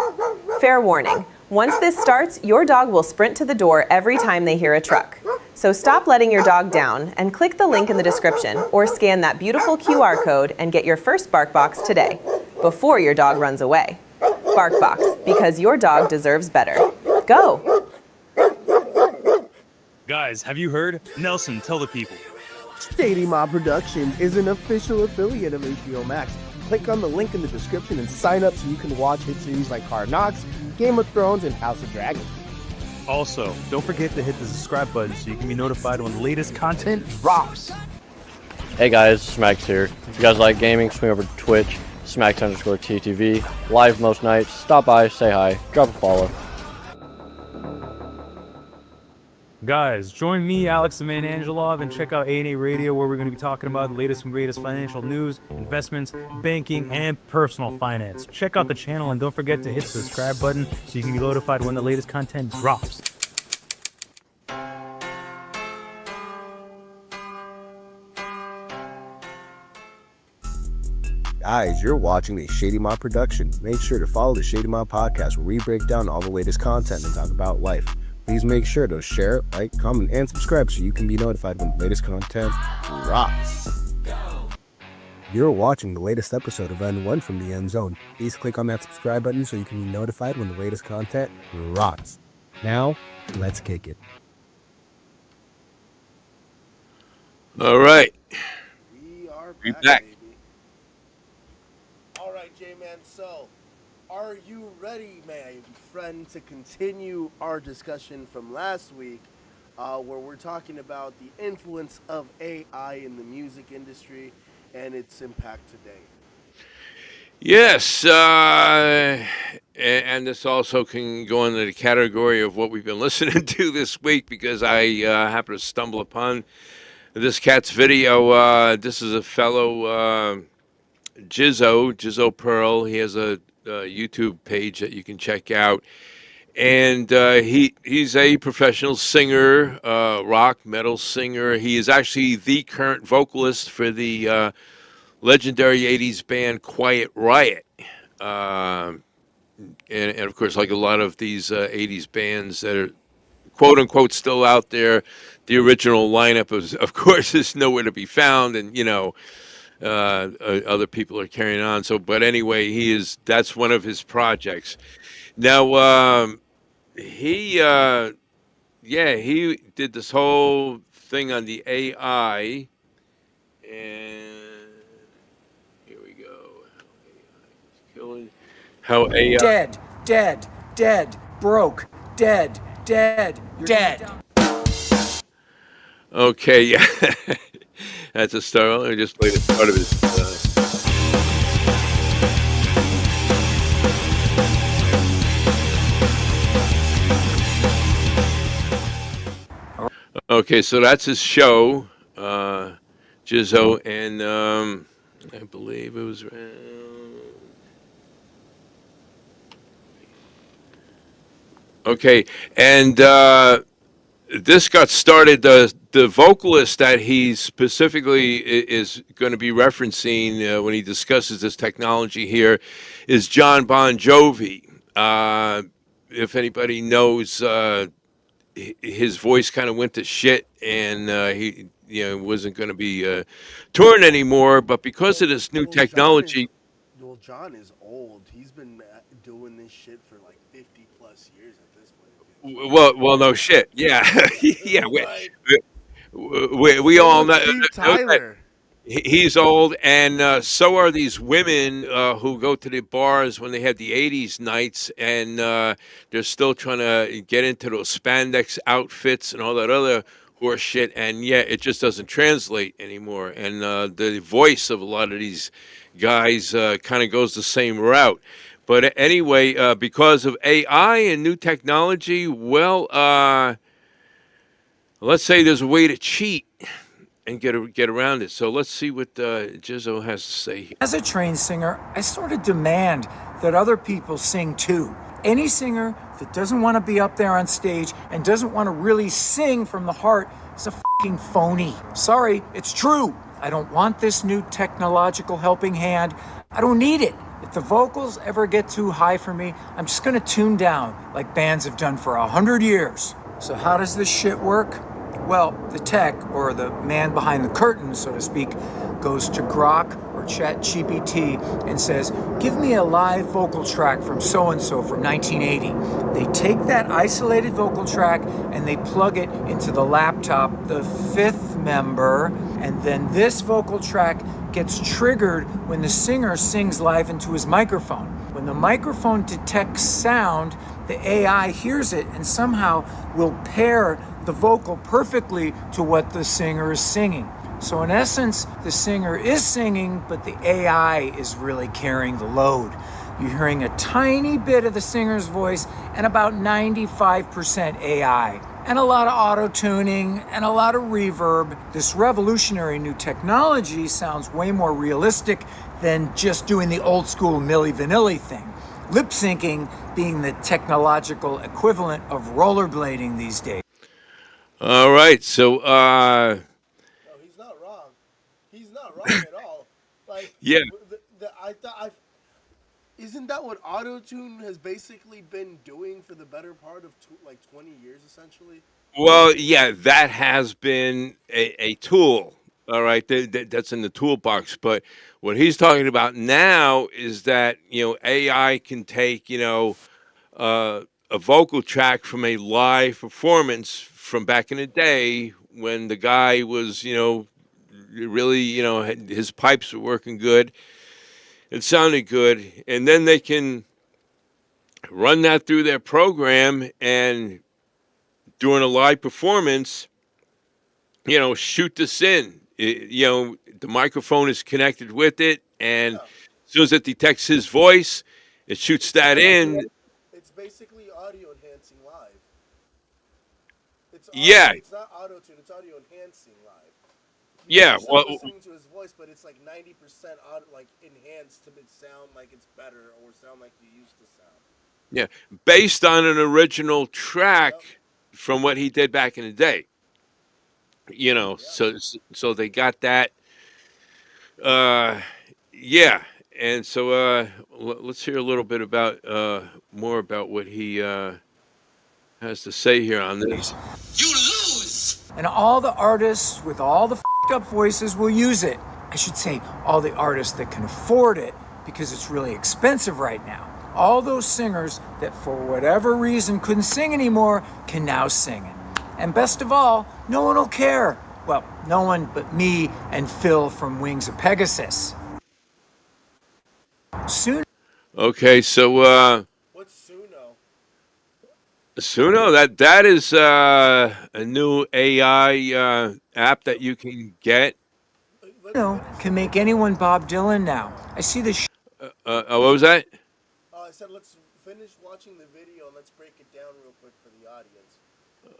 Fair warning, once this starts, your dog will sprint to the door every time they hear a truck. So stop letting your dog down and click the link in the description or scan that beautiful QR code and get your first BarkBox today, before your dog runs away. BarkBox, because your dog deserves better. Go! Guys, have you heard? Nelson, tell the people. Shady Mob Productions is an official affiliate of HBO Max. Click on the link in the description and sign up so you can watch hit series like Hard Knocks, Game of Thrones, and House of Dragons. Also, don't forget to hit the subscribe button so you can be notified when the latest content drops. Hey guys, it's Max here. If you guys like gaming, swing over to Twitch. smacks_TTV, live most nights. Stop by, say hi, drop a follow. Guys, join me, Alex the Man Angelov, and check out A&A Radio, where we're going to be talking about the latest and greatest financial news, investments, banking, and personal finance. Check out the channel, and don't forget to hit the subscribe button so you can be notified when the latest content drops. Guys, you're watching a Shady Mob production. Make sure to follow the Shady Mob podcast, where we break down all the latest content and talk about life. Please make sure to share, like, comment, and subscribe so you can be notified when the latest content drops. You're watching the latest episode of N1 from the End Zone. Please click on that subscribe button so you can be notified when the latest content drops. Now, let's kick it. All right. We are We back, back. baby. All right, J-Man, so are you ready, my friend, to continue our discussion from last week, where we're talking about the influence of AI in the music industry and its impact today? Yes, and this also can go into the category of what we've been listening to this week, because I happened to stumble upon this cat's video. This is a fellow Jizzo Pearl. He has a YouTube page that you can check out, and he's a professional singer, rock metal singer. He is actually the current vocalist for the legendary 80s band Quiet Riot. And of course, like a lot of these 80s bands that are quote unquote still out there, the original lineup of course is nowhere to be found, and other people are carrying on. So, but anyway, that's one of his projects. Now, he did this whole thing on the AI, and here we go. Killing how AI Dead, broke, dead, you're dead. Okay, yeah, that's a start. Let me just play the start of his. Okay, so that's his show, Jizzo, and I believe it was around. Okay, and this got started. The vocalist that he specifically is going to be referencing when he discusses this technology here is John Bon Jovi. If anybody knows, his voice kind of went to shit, and he wasn't going to be touring anymore. But because of this new technology, John is old. He's been doing this shit for like 50 plus years at this point. well, no shit. Yeah, yeah. We all know. Steve Tyler. He's old, and so are these women who go to the bars when they have the 80s nights, and they're still trying to get into those spandex outfits and all that other horse shit, and yeah, it just doesn't translate anymore. And the voice of a lot of these guys kind of goes the same route. But anyway, because of AI and new technology, well, let's say there's a way to cheat and get around it. So let's see what Jizzo has to say here. As a trained singer, I sort of demand that other people sing too. Any singer that doesn't want to be up there on stage and doesn't want to really sing from the heart is a fucking phony. Sorry, it's true. I don't want this new technological helping hand. I don't need it. If the vocals ever get too high for me, I'm just gonna tune down like bands have done for 100 years. So how does this shit work? Well, the tech, or the man behind the curtain, so to speak, goes to Grok or ChatGPT and says, give me a live vocal track from so-and-so from 1980. They take that isolated vocal track and they plug it into the laptop, the fifth member, and then this vocal track gets triggered when the singer sings live into his microphone. When the microphone detects sound, the AI hears it and somehow will pair the vocal perfectly to what the singer is singing. So in essence, the singer is singing, but the AI is really carrying the load. You're hearing a tiny bit of the singer's voice and about 95% AI. And a lot of auto-tuning and a lot of reverb. This revolutionary new technology sounds way more realistic than just doing the old school Milli Vanilli thing. Lip syncing being the technological equivalent of rollerblading these days. All right, so No, he's not wrong. He's not wrong at all. Like, yeah, I thought isn't that what auto-tune has basically been doing for the better part of 20 years, essentially? well, yeah, that has been a tool. All right, that's in the toolbox. But what he's talking about now is that AI can take a vocal track from a live performance from back in the day when the guy was really his pipes were working good, it sounded good, and then they can run that through their program and during a live performance, shoot this in. The microphone is connected with it, and as soon as it detects his voice, it shoots that in. It's basically audio enhancing live. Yeah, It's not auto tune. It's audio enhancing live. yeah. You're still Well, listening to his voice, but it's like 90% enhanced to sound like it's better or sound like you used to sound. yeah, based on an original track from what he did back in the day. So they got that. Uh, yeah, and so let's hear a little bit about more about what he has to say here on this. You lose! And all the artists with all the up voices will use it. I should say all the artists that can afford it because it's really expensive right now. All those singers that for whatever reason couldn't sing anymore can now sing it. And best of all, no one will care. Well, no one but me and Phil from Wings of Pegasus. Soon. Okay, so What's Suno? Suno, that is a new AI app that you can get. Can make anyone Bob Dylan now. I see the What was that? I said let's finish watching the video and let's break it down real quick for the audience.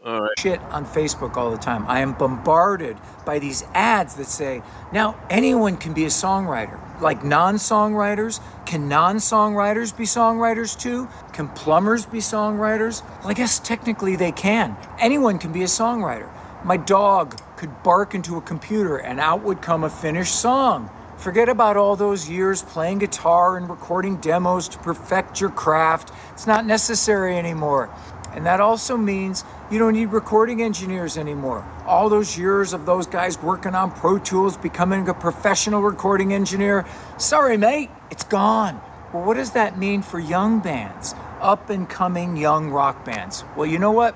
All right. shit on Facebook all the time. I am bombarded by these ads that say, now anyone can be a songwriter. Like non-songwriters, can non-songwriters be songwriters too? Can plumbers be songwriters? Well, I guess technically they can. Anyone can be a songwriter. My dog could bark into a computer and out would come a finished song. Forget about all those years playing guitar and recording demos to perfect your craft. It's not necessary anymore. And that also means you don't need recording engineers anymore. All those years of those guys working on Pro Tools, becoming a professional recording engineer, sorry, mate, it's gone. Well, what does that mean for young bands, up and coming young rock bands? Well, you know what?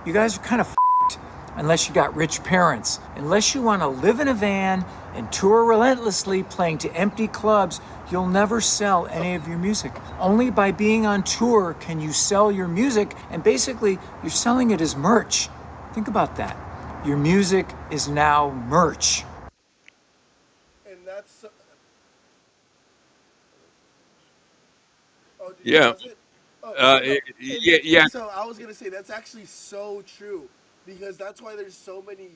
You guys are kind of f***ed unless you got rich parents. Unless you want to live in a van and tour relentlessly playing to empty clubs, you'll never sell any of your music. Only by being on tour can you sell your music, and basically you're selling it as merch. Think about that. Your music is now merch. And that's Yeah. Yeah. So I was gonna say that's actually so true, because that's why there's so many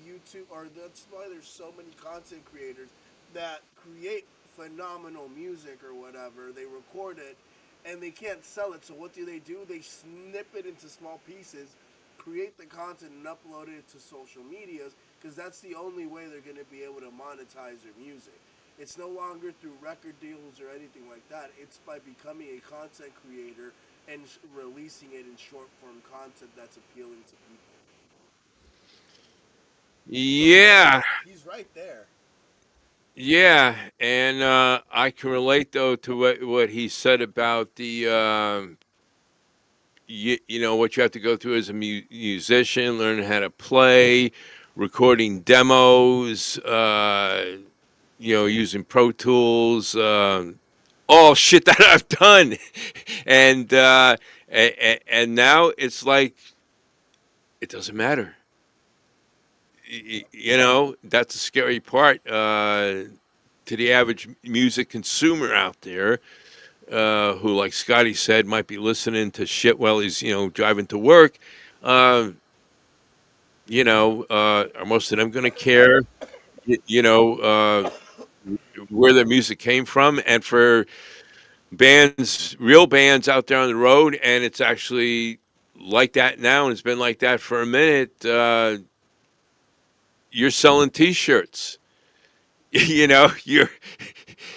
that's why there's so many content creators that create phenomenal music or whatever. They record it and they can't sell it. So what do? They snip it into small pieces, create the content and upload it to social medias, because that's the only way they're going to be able to monetize their music. It's no longer through record deals or anything like that. It's by becoming a content creator and releasing it in short form content that's appealing to people. Yeah. He's right there. Yeah, and I can relate though to what he said about the what you have to go through as a musician, learn how to play, recording demos, using Pro Tools, all shit that I've done, and and now it's like it doesn't matter. You know, that's the scary part to the average music consumer out there, who, like Scotty said, might be listening to shit while he's, driving to work. Uh, are most of them going to care? y- you know, uh, where their music came from, and for real bands out there on the road, and it's actually like that now, and it's been like that for a minute. You're selling T-shirts. You're you're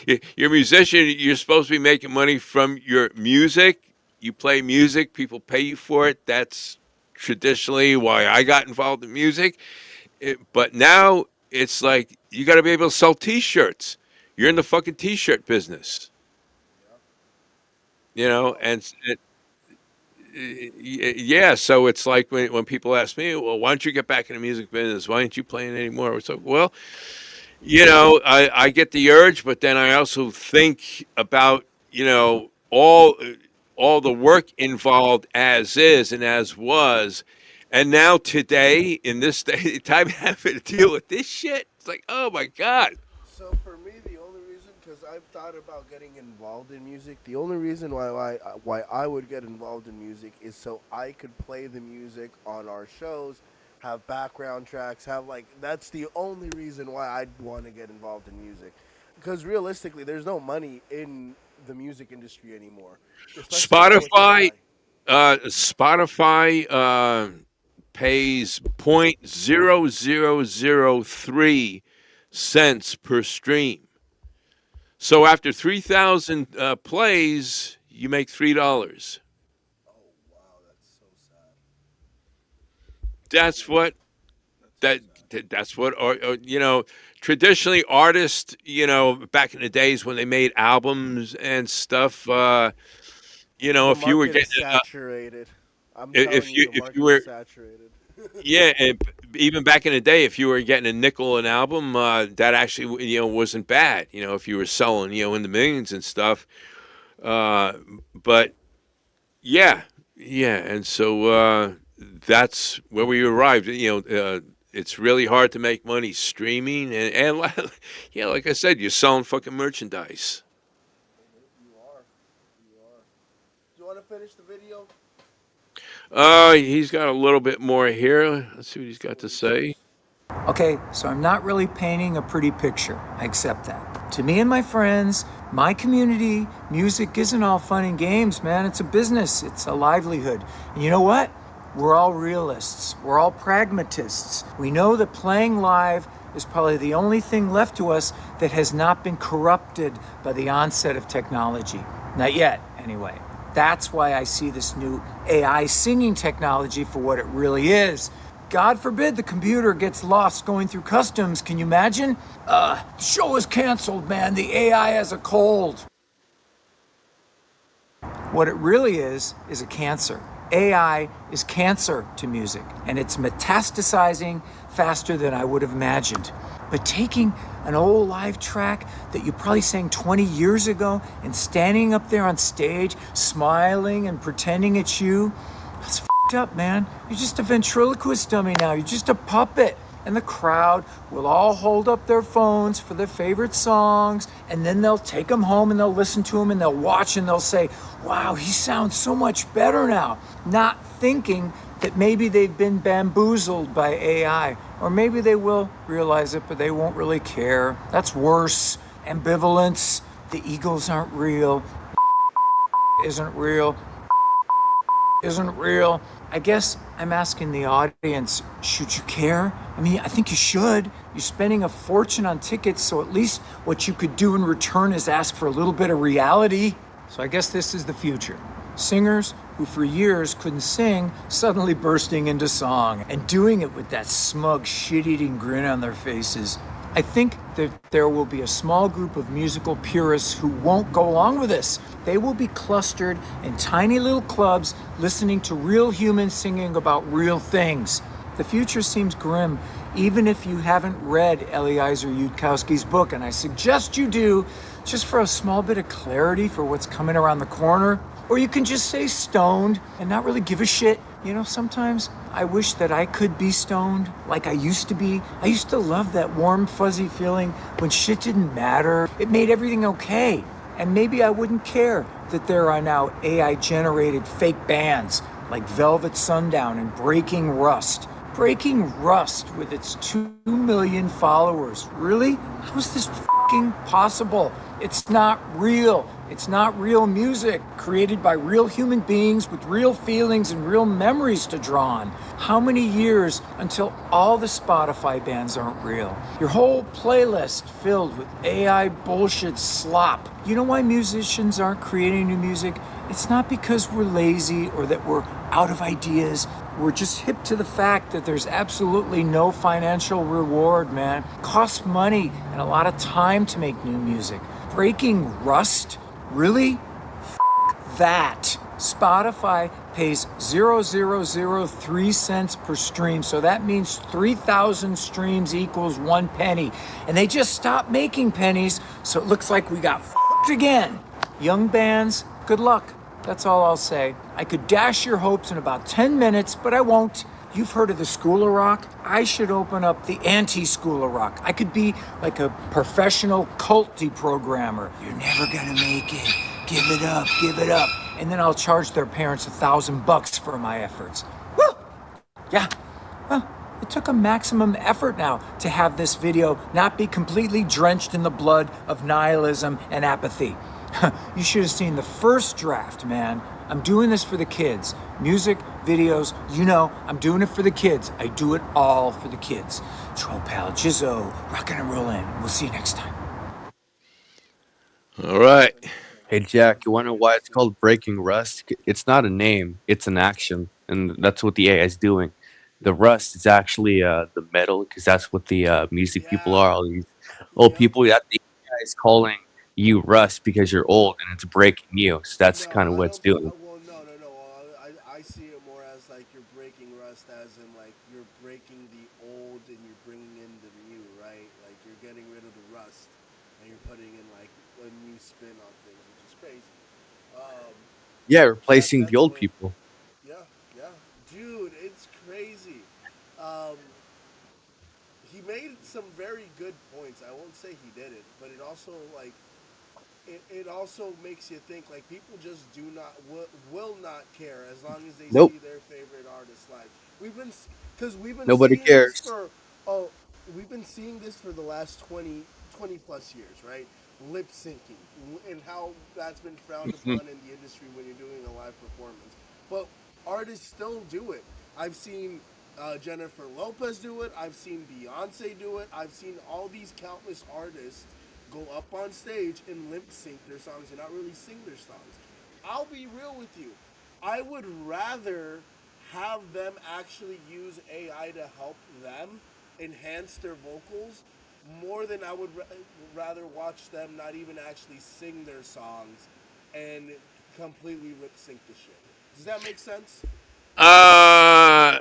a musician. You're supposed to be making money from your music. You play music. People pay you for it. That's traditionally why I got involved in music. But now it's like you got to be able to sell T-shirts. You're in the fucking T-shirt business, and yeah. So it's like when people ask me, well, why don't you get back in the music business? Why aren't you playing anymore? It's like, well, I get the urge, but then I also think about, all the work involved as is and as was. And now today, in this day, time having to deal with this shit, it's like, oh my God. So for me, the only reason, because I've thought about getting involved in music, the only reason why I would get involved in music is so I could play the music on our shows, have background tracks, that's the only reason why I'd want to get involved in music. Because realistically, there's no money in the music industry anymore, especially now with Spotify, AI. Spotify pays 0.0003 cents per stream. So after 3,000 plays, you make $3. Oh wow, that's so sad. That's what that that's what traditionally artists, back in the days when they made albums and stuff, The if you were market is getting saturated. I'm if telling you, you the if you market is were saturated. yeah, and even back in the day, if you were getting a nickel an album, that actually wasn't bad. If you were selling in the millions and stuff. But yeah, yeah, and so that's where we arrived. It's really hard to make money streaming, and yeah, like I said, you're selling fucking merchandise. You are. You are. Do you want to finish the video? He's got a little bit more here. Let's see what he's got to say. Okay, so I'm not really painting a pretty picture. I accept that. To me and my friends, my community, music isn't all fun and games, man. It's a business, it's a livelihood. And you know what? We're all realists. We're all pragmatists. We know that playing live is probably the only thing left to us that has not been corrupted by the onset of technology. Not yet, anyway. That's why I see this new AI singing technology for what it really is. God forbid the computer gets lost going through customs. Can you imagine? The show is canceled, man. The AI has a cold. What it really is a cancer. AI is cancer to music, and it's metastasizing faster than I would have imagined. But taking an old live track that you probably sang 20 years ago and standing up there on stage, smiling and pretending it's you, that's f***ed up, man. You're just a ventriloquist dummy now. You're just a puppet. And the crowd will all hold up their phones for their favorite songs, and then they'll take them home and they'll listen to them and they'll watch and they'll say, wow, he sounds so much better now. Not thinking that maybe they've been bamboozled by AI, or maybe they will realize it, but they won't really care. That's worse. Ambivalence. The Eagles aren't real. Isn't real. Isn't real. I guess I'm asking the audience, should you care? I mean, I think you should. You're spending a fortune on tickets, so at least what you could do in return is ask for a little bit of reality. So I guess this is the future. Singers who for years couldn't sing suddenly bursting into song and doing it with that smug, shit-eating grin on their faces. I think that there will be a small group of musical purists who won't go along with this. They will be clustered in tiny little clubs listening to real humans singing about real things. The future seems grim, even if you haven't read Eliezer Yudkowsky's book, and I suggest you do, just for a small bit of clarity for what's coming around the corner. Or you can just say stoned and not really give a shit. You know, sometimes I wish that I could be stoned like I used to be. I used to love that warm, fuzzy feeling when shit didn't matter. It made everything okay. And maybe I wouldn't care that there are now AI-generated fake bands like Velvet Sundown and Breaking Rust. Breaking Rust with its 2 million followers. Really? How is this fucking possible? It's not real. It's not real music created by real human beings with real feelings and real memories to draw on. How many years until all the Spotify bands aren't real? Your whole playlist filled with AI bullshit slop. You know why musicians aren't creating new music? It's not because we're lazy or that we're out of ideas. We're just hip to the fact that there's absolutely no financial reward, man. It costs money and a lot of time to make new music. Breaking Rust? Really? That. Spotify pays 0.003 cents per stream, so that means 3,000 streams equals 1 penny. And they just stopped making pennies, so it looks like we got fucked again. Young bands, good luck. That's all I'll say. I could dash your hopes in about 10 minutes, but I won't. You've heard of the School of Rock? I should open up the anti-School of Rock. I could be like a professional cult deprogrammer. You're never gonna make it. Give it up, give it up. And then I'll charge their parents $1,000 for my efforts. Woo! Yeah. Well, it took a maximum effort now to have this video not be completely drenched in the blood of nihilism and apathy. You should have seen the first draft, man. I'm doing this for the kids. Music, videos, you know, I'm doing it for the kids. I do it all for the kids. Troll Pal, Jizzo, rockin' and rollin'. We'll see you next time. All right. Hey Jack, you wanna know why it's called Breaking Rust? It's not a name, it's an action, and that's what the AI is doing. The rust is actually the metal, because that's what the music people are. All these old people. That the AI is calling you rust because you're old, and it's breaking you. So that's kind of what it's doing. Well, no. I see it more as like you're breaking rust, as in like you're breaking the old and you're bringing in the new, right? Like you're getting rid of the rust and you're putting in like a new spin on things, which is crazy. Um, Yeah, replacing the that's old what. people. Yeah, dude, it's crazy. Um, he made some very good points. I won't say he did it, but it also like it also makes you think like people just do not will not care as long as they Nope, see their favorite artist live. We've been nobody seeing this cares. for the last 20 plus years, right? Lip syncing and how that's been frowned upon in the industry when you're doing a live performance. But artists still do it. I've seen Jennifer Lopez do it. I've seen Beyonce do it. I've seen all these countless artists go up on stage and lip sync their songs and not really sing their songs. I'll be real with you. I would rather have them actually use AI to help them enhance their vocals more than I would rather watch them not even actually sing their songs and completely lip sync the shit. Does that make sense? Uh,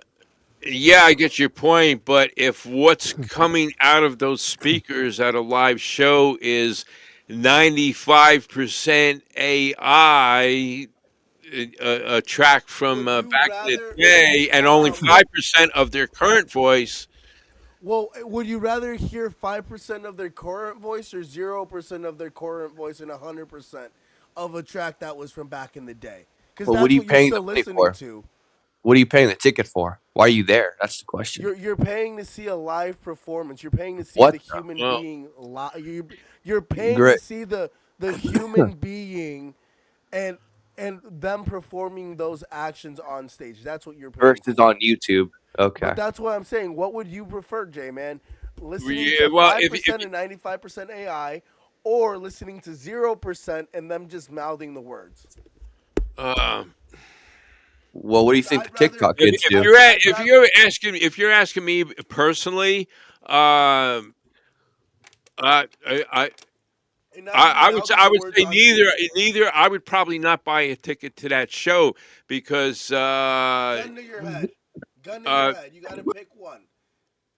yeah, I get your point, but if what's coming out of those speakers at a live show is 95% AI, a track from Would you back in the rather? day, and only 5% of their current voice. Well, would you rather hear 5% of their current voice or 0% of their current voice and 100% of a track that was from back in the day? Because Well, what are that's you what you're paying the still money listening for? to. What are you paying the ticket for? Why are you there? That's the question. You're paying to see a live performance. You're paying to see What the human Well, being You're paying to great see the human being and them performing those actions on stage. That's what you're paying versus for. on YouTube? But Okay. that's what I'm saying. What would you prefer, J man? Listening yeah, to well, 5% and 95% AI, or listening to 0% and them just mouthing the words? uh, Well, what do you think the I'd rather TikTok kids if do? I'd, you're I'd rather if you're asking me personally, um, I and not even mouthing I the would words say on stage. neither. I would probably not buy a ticket to that show because Gun to your head. Gun to your uh, head. You got to pick one.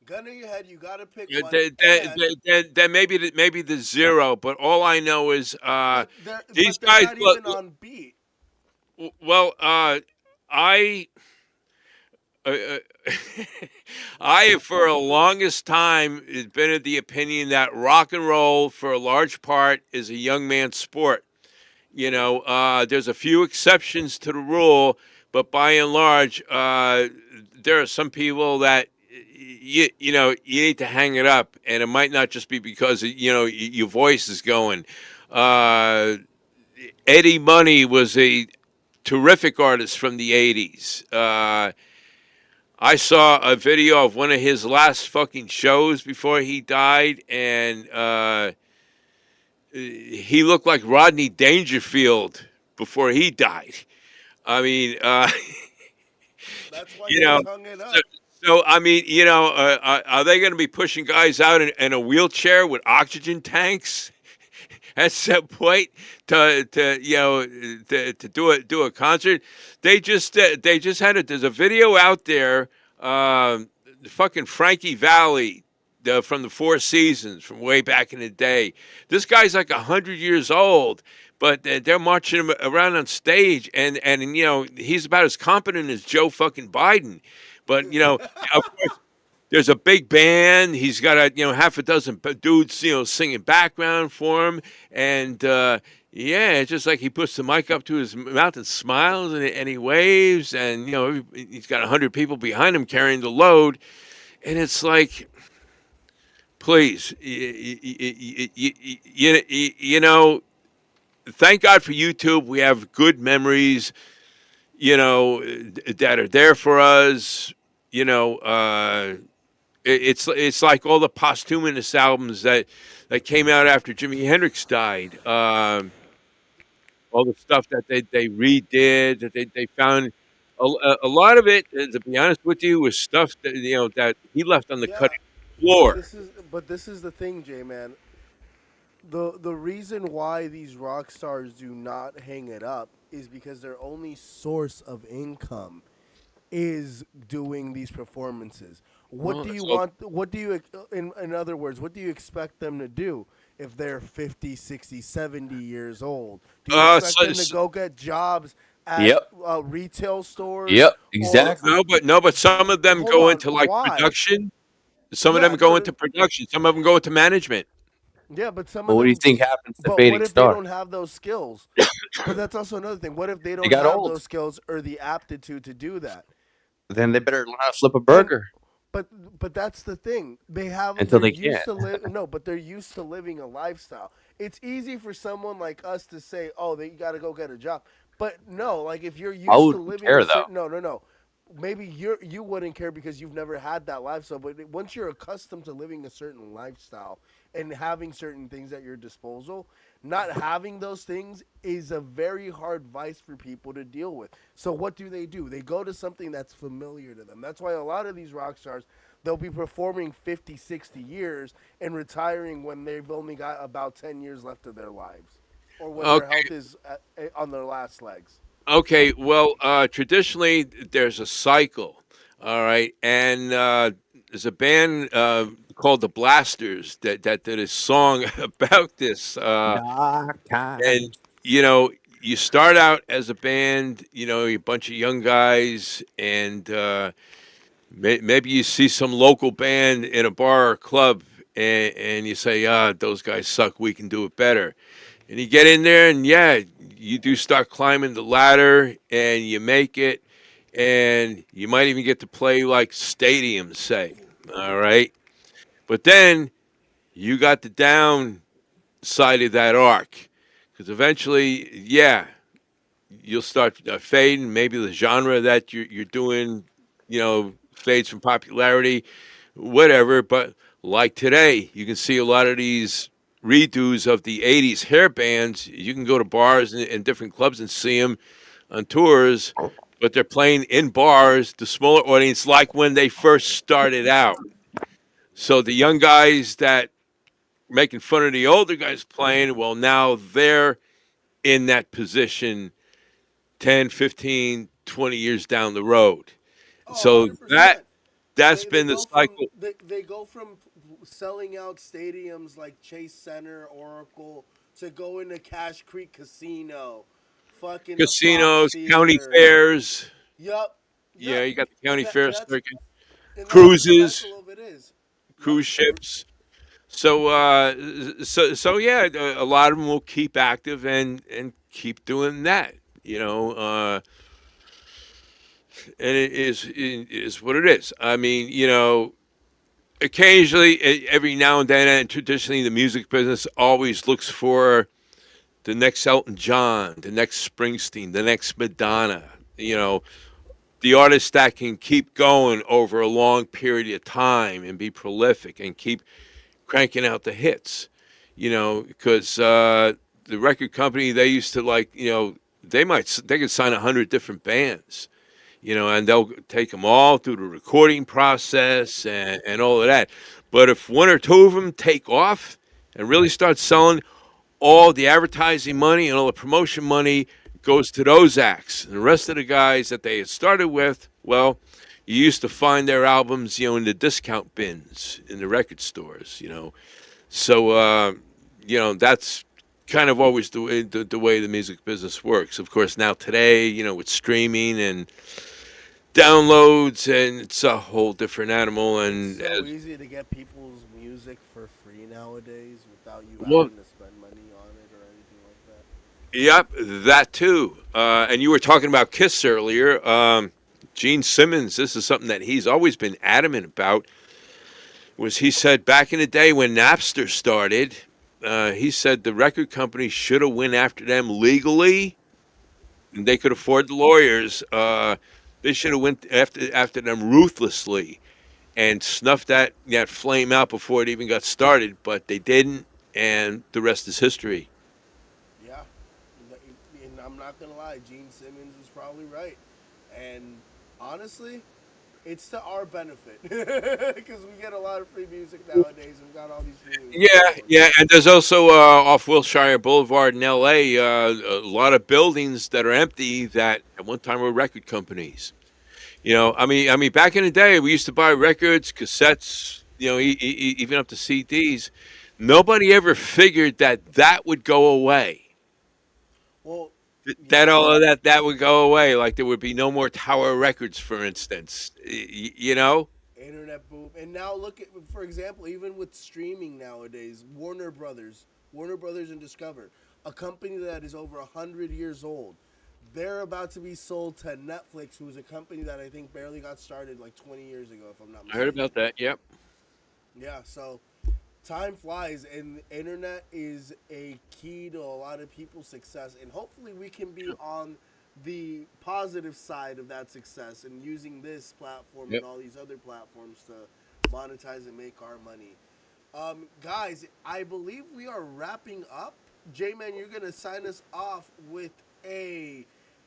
Gun to your head. You got to pick yeah, one. And then maybe the zero. But all I know is but they're these but they're guys not even on beat. Well, I uh, uh, I for a longest time has been of the opinion that rock and roll, for a large part, is a young man's sport. There's a few exceptions to the rule, but by and large, there are some people that you need to hang it up, and it might not just be because your voice is going. Uh, Eddie Money was a terrific artist from the '80s. I saw a video of one of his last fucking shows before he died, and he looked like Rodney Dangerfield before he died. I mean, That's why you you know, hung it so, up. I mean, are they going to be pushing guys out in a wheelchair with oxygen tanks at some point to do a concert? They just had it. There's a video out there. Fucking Frankie Valli. From the Four Seasons, from way back in the day. This guy's like 100 years old, but they're marching him around on stage, and he's about as competent as Joe fucking Biden. But of course, there's a big band. He's got half a dozen dudes singing background for him, and yeah, it's just like he puts the mic up to his mouth and smiles, and he waves, and he's got 100 people behind him carrying the load, and it's like, please, thank God for YouTube. We have good memories, that are there for us. It's like all the posthumous albums that came out after Jimi Hendrix died. All the stuff that they redid, that they found. A lot of it, to be honest with you, was stuff that he left on the Yeah, cutting but floor. this is the thing, J man. The reason why these rock stars do not hang it up is because their only source of income is doing these performances. What Well, do you so want? What do you, in other words, what do you expect them to do if they're 50, 60, 70 years old? Do you expect so, them to go get jobs at Yep. retail stores Yep. or Exactly. no, but some of them hold go on, into like why? production. Some of Yeah, them go no, into production. Some of them go into management. yeah, but some But of what do you them. think happens to But what fading if they star? don't have those skills? But that's also another thing. What if they They don't got have old. those skills or the aptitude to do that? Then they better learn how to flip a And burger but that's the thing. until They're they used can't. to live no, but they're used to living a lifestyle. It's easy for someone like us to say, "Oh, they got to go get a job." But no, like if you're I used to wouldn't living a care though. certain no. Maybe you wouldn't care because you've never had that lifestyle, but once you're accustomed to living a certain lifestyle and having certain things at your disposal, not having those things is a very hard vice for people to deal with. So what do? They go to something that's familiar to them. That's why a lot of these rock stars, they'll be performing 50, 60 years and retiring when they've only got about 10 years left of their lives or when their Okay. health is on their last legs. Okay. Well, traditionally there's a cycle. All right, and there's a band called the Blasters that did a song about this. Dark And times. you start out as a band, a bunch of young guys, and maybe you see some local band in a bar or club, and you say, those guys suck. We can do it better. And you get in there, and yeah, you do start climbing the ladder, and you make it, and you might even get to play like stadiums, say. All right. But then you got the down side of that arc. Because eventually, yeah, you'll start fading. Maybe the genre that you're doing, fades from popularity, whatever. But like today, you can see a lot of these redos of the '80s hair bands. You can go to bars and different clubs and see them on tours, but they're playing in bars, the smaller audience, like when they first started out. So the young guys that making fun of the older guys playing, well, now they're in that position 10, 15, 20 years down the road. Oh, So 100%. that's They been the go from cycle. they go from selling out stadiums like Chase Center, Oracle, to going to Cash Creek Casino fucking the Fox Casinos, county Theater. fairs. Yup. Yeah, you got the county And, that, fair and that's circuit. and that's what the Cruises, special of it is. Yup. cruise ships. So, so yeah, a lot of them will keep active and keep doing that. You know, and it is what it is. I mean, you know, occasionally, every now and then, and traditionally, the music business always looks for the next Elton John, the next Springsteen, the next Madonna. You know, the artist that can keep going over a long period of time and be prolific and keep cranking out the hits. You know, because the record company, they used to, like, you know, they could sign 100 different bands, you know, and they'll take them all through the recording process and all of that. But if one or two of them take off and really start selling, all the advertising money and all the promotion money goes to those acts. And the rest of the guys that they had started with, well, you used to find their albums, you know, in the discount bins in the record stores, you know. So, you know, that's kind of always the way the music business works. Of course, now today, you know, with streaming and downloads, and it's a whole different animal. And It's so easy to get people's music for free nowadays without you well, having to spend money on it or anything like that. yep, that too. And you were talking about Kiss earlier. Gene Simmons, this is something that he's always been adamant about. Was he said back in the day when Napster started, he said the record company should have went after them legally, and they could afford the lawyers. They should have went after them ruthlessly and snuffed that flame out before it even got started, but they didn't, and the rest is history. Yeah, and I'm not gonna lie, Gene Simmons is probably right. And honestly, it's to our benefit because we get a lot of free music nowadays. We've got all these free music. Yeah, and there's also off Wilshire Boulevard in L.A. A lot of buildings that are empty that at one time were record companies. You know, I mean, back in the day, we used to buy records, cassettes, you know, even up to CDs. Nobody ever figured that would go away. Well, That all of that would go away. Like there would be no more Tower Records, for instance. You know. internet boom, and now look at, for example, even with streaming nowadays, Warner Brothers and Discover, a company that is over 100 years old. They're about to be sold to Netflix, who is a company that I think barely got started like 20 years ago, if I'm not I mistaken. heard about that. Yep. Yeah, so time flies, and the internet is a key to a lot of people's success, and hopefully we can be on the positive side of that success and using this platform and all these other platforms to monetize and make our money. Guys, I believe we are wrapping up. J-Man, you're going to sign us off with a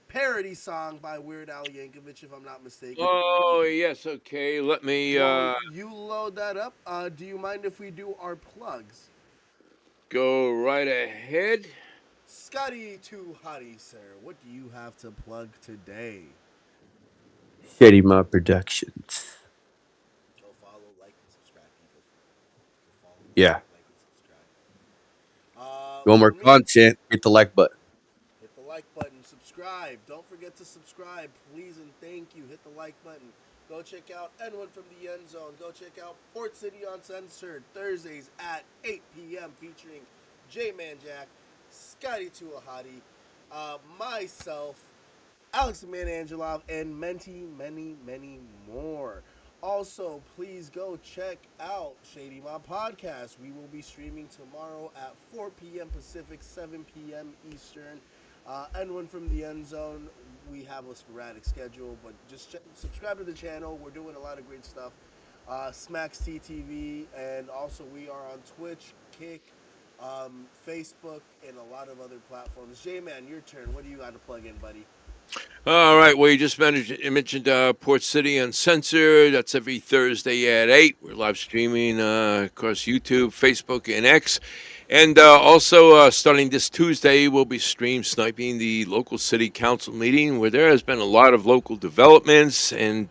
parody song by Weird Al Yankovic, if I'm not mistaken. Oh, yes. Okay. Let me Well, you load that up. Do you mind if we do our plugs? go right ahead. Scotty Tuhawti, sir, what do you have to plug today? Shady Mob Productions. Go follow, like, and subscribe, people. Go follow, Yeah. like, and subscribe. You want more For me, content? Hit the like button. hit the like button, subscribe. Don't forget to subscribe, please and thank you. Hit the like button. Go check out N1 from the End Zone. Go check out Port City Uncensored Thursdays at 8 p.m. featuring J-Man Jack, Scotty Tuhawti, myself, Alex the Man Angelov, and many more. Also, please go check out Shady Mob Podcast. We will be streaming tomorrow at 4 p.m. Pacific, 7 p.m. Eastern. N1 from the End Zone, we have a sporadic schedule, but just subscribe to the channel. We're doing a lot of great stuff. Smacks TTV, and also we are on Twitch, Kick, Facebook, and a lot of other platforms. J-Man, your turn. What do you got to plug in, buddy? All right. Well, you just mentioned Port City Uncensored. That's every Thursday at 8. We're live streaming across YouTube, Facebook, and X. And also, starting this Tuesday, we'll be stream sniping the local city council meeting, where there has been a lot of local developments. And,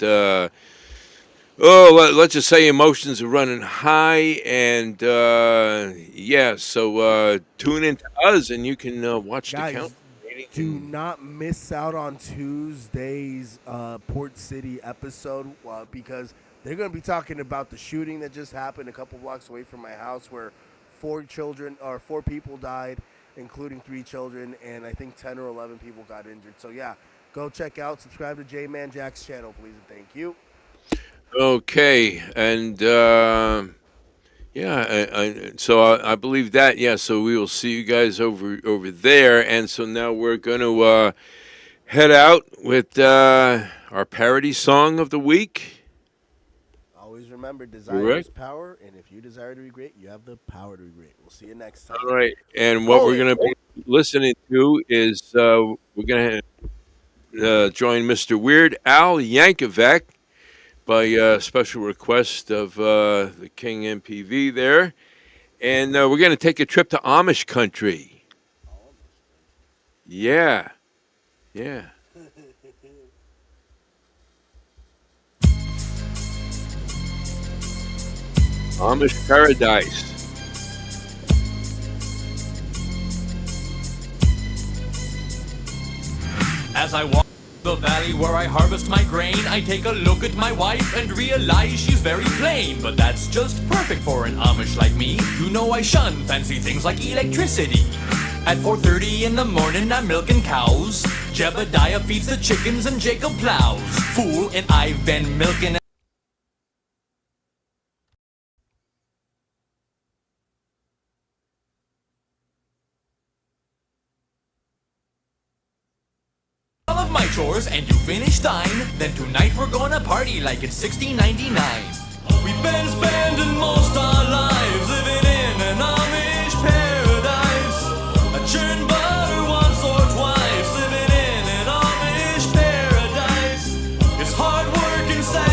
let's just say emotions are running high. And, yeah, so tune in to us, and you can watch the council meeting Do not miss out on Tuesday's Port City episode because they're going to be talking about the shooting that just happened a couple blocks away from my house where 4 people died, including 3 children, and I think 10 or 11 people got injured. So, yeah, go check out, subscribe to J-Man Jack's channel, please, and thank you. Okay, and so I believe that. Yeah, so we will see you guys over there, and so now we're going to head out with our parody song of the week. Always remember, desire is power, and if you desire to be great, you have the power to be great. We'll see you next time. All right, and what we're going to be listening to is we're going to join Mr. Weird Al Yankovic by special request of the King N.P.V there. And we're going to take a trip to Amish country. Yeah. Yeah. Amish paradise. As I walk the valley where I harvest my grain, I take a look at my wife and realize she's very plain. But that's just perfect for an Amish like me. You know I shun fancy things like electricity. At 4:30 in the morning I'm milking cows. Jebediah feeds the chickens and Jacob plows. Fool, and I've been milking all of my chores, and you finish thine. Then tonight we're gonna party like it's 1699. We've been spending most our lives living in an Amish paradise. I churn butter once or twice, living in an Amish paradise. It's hard work and sad.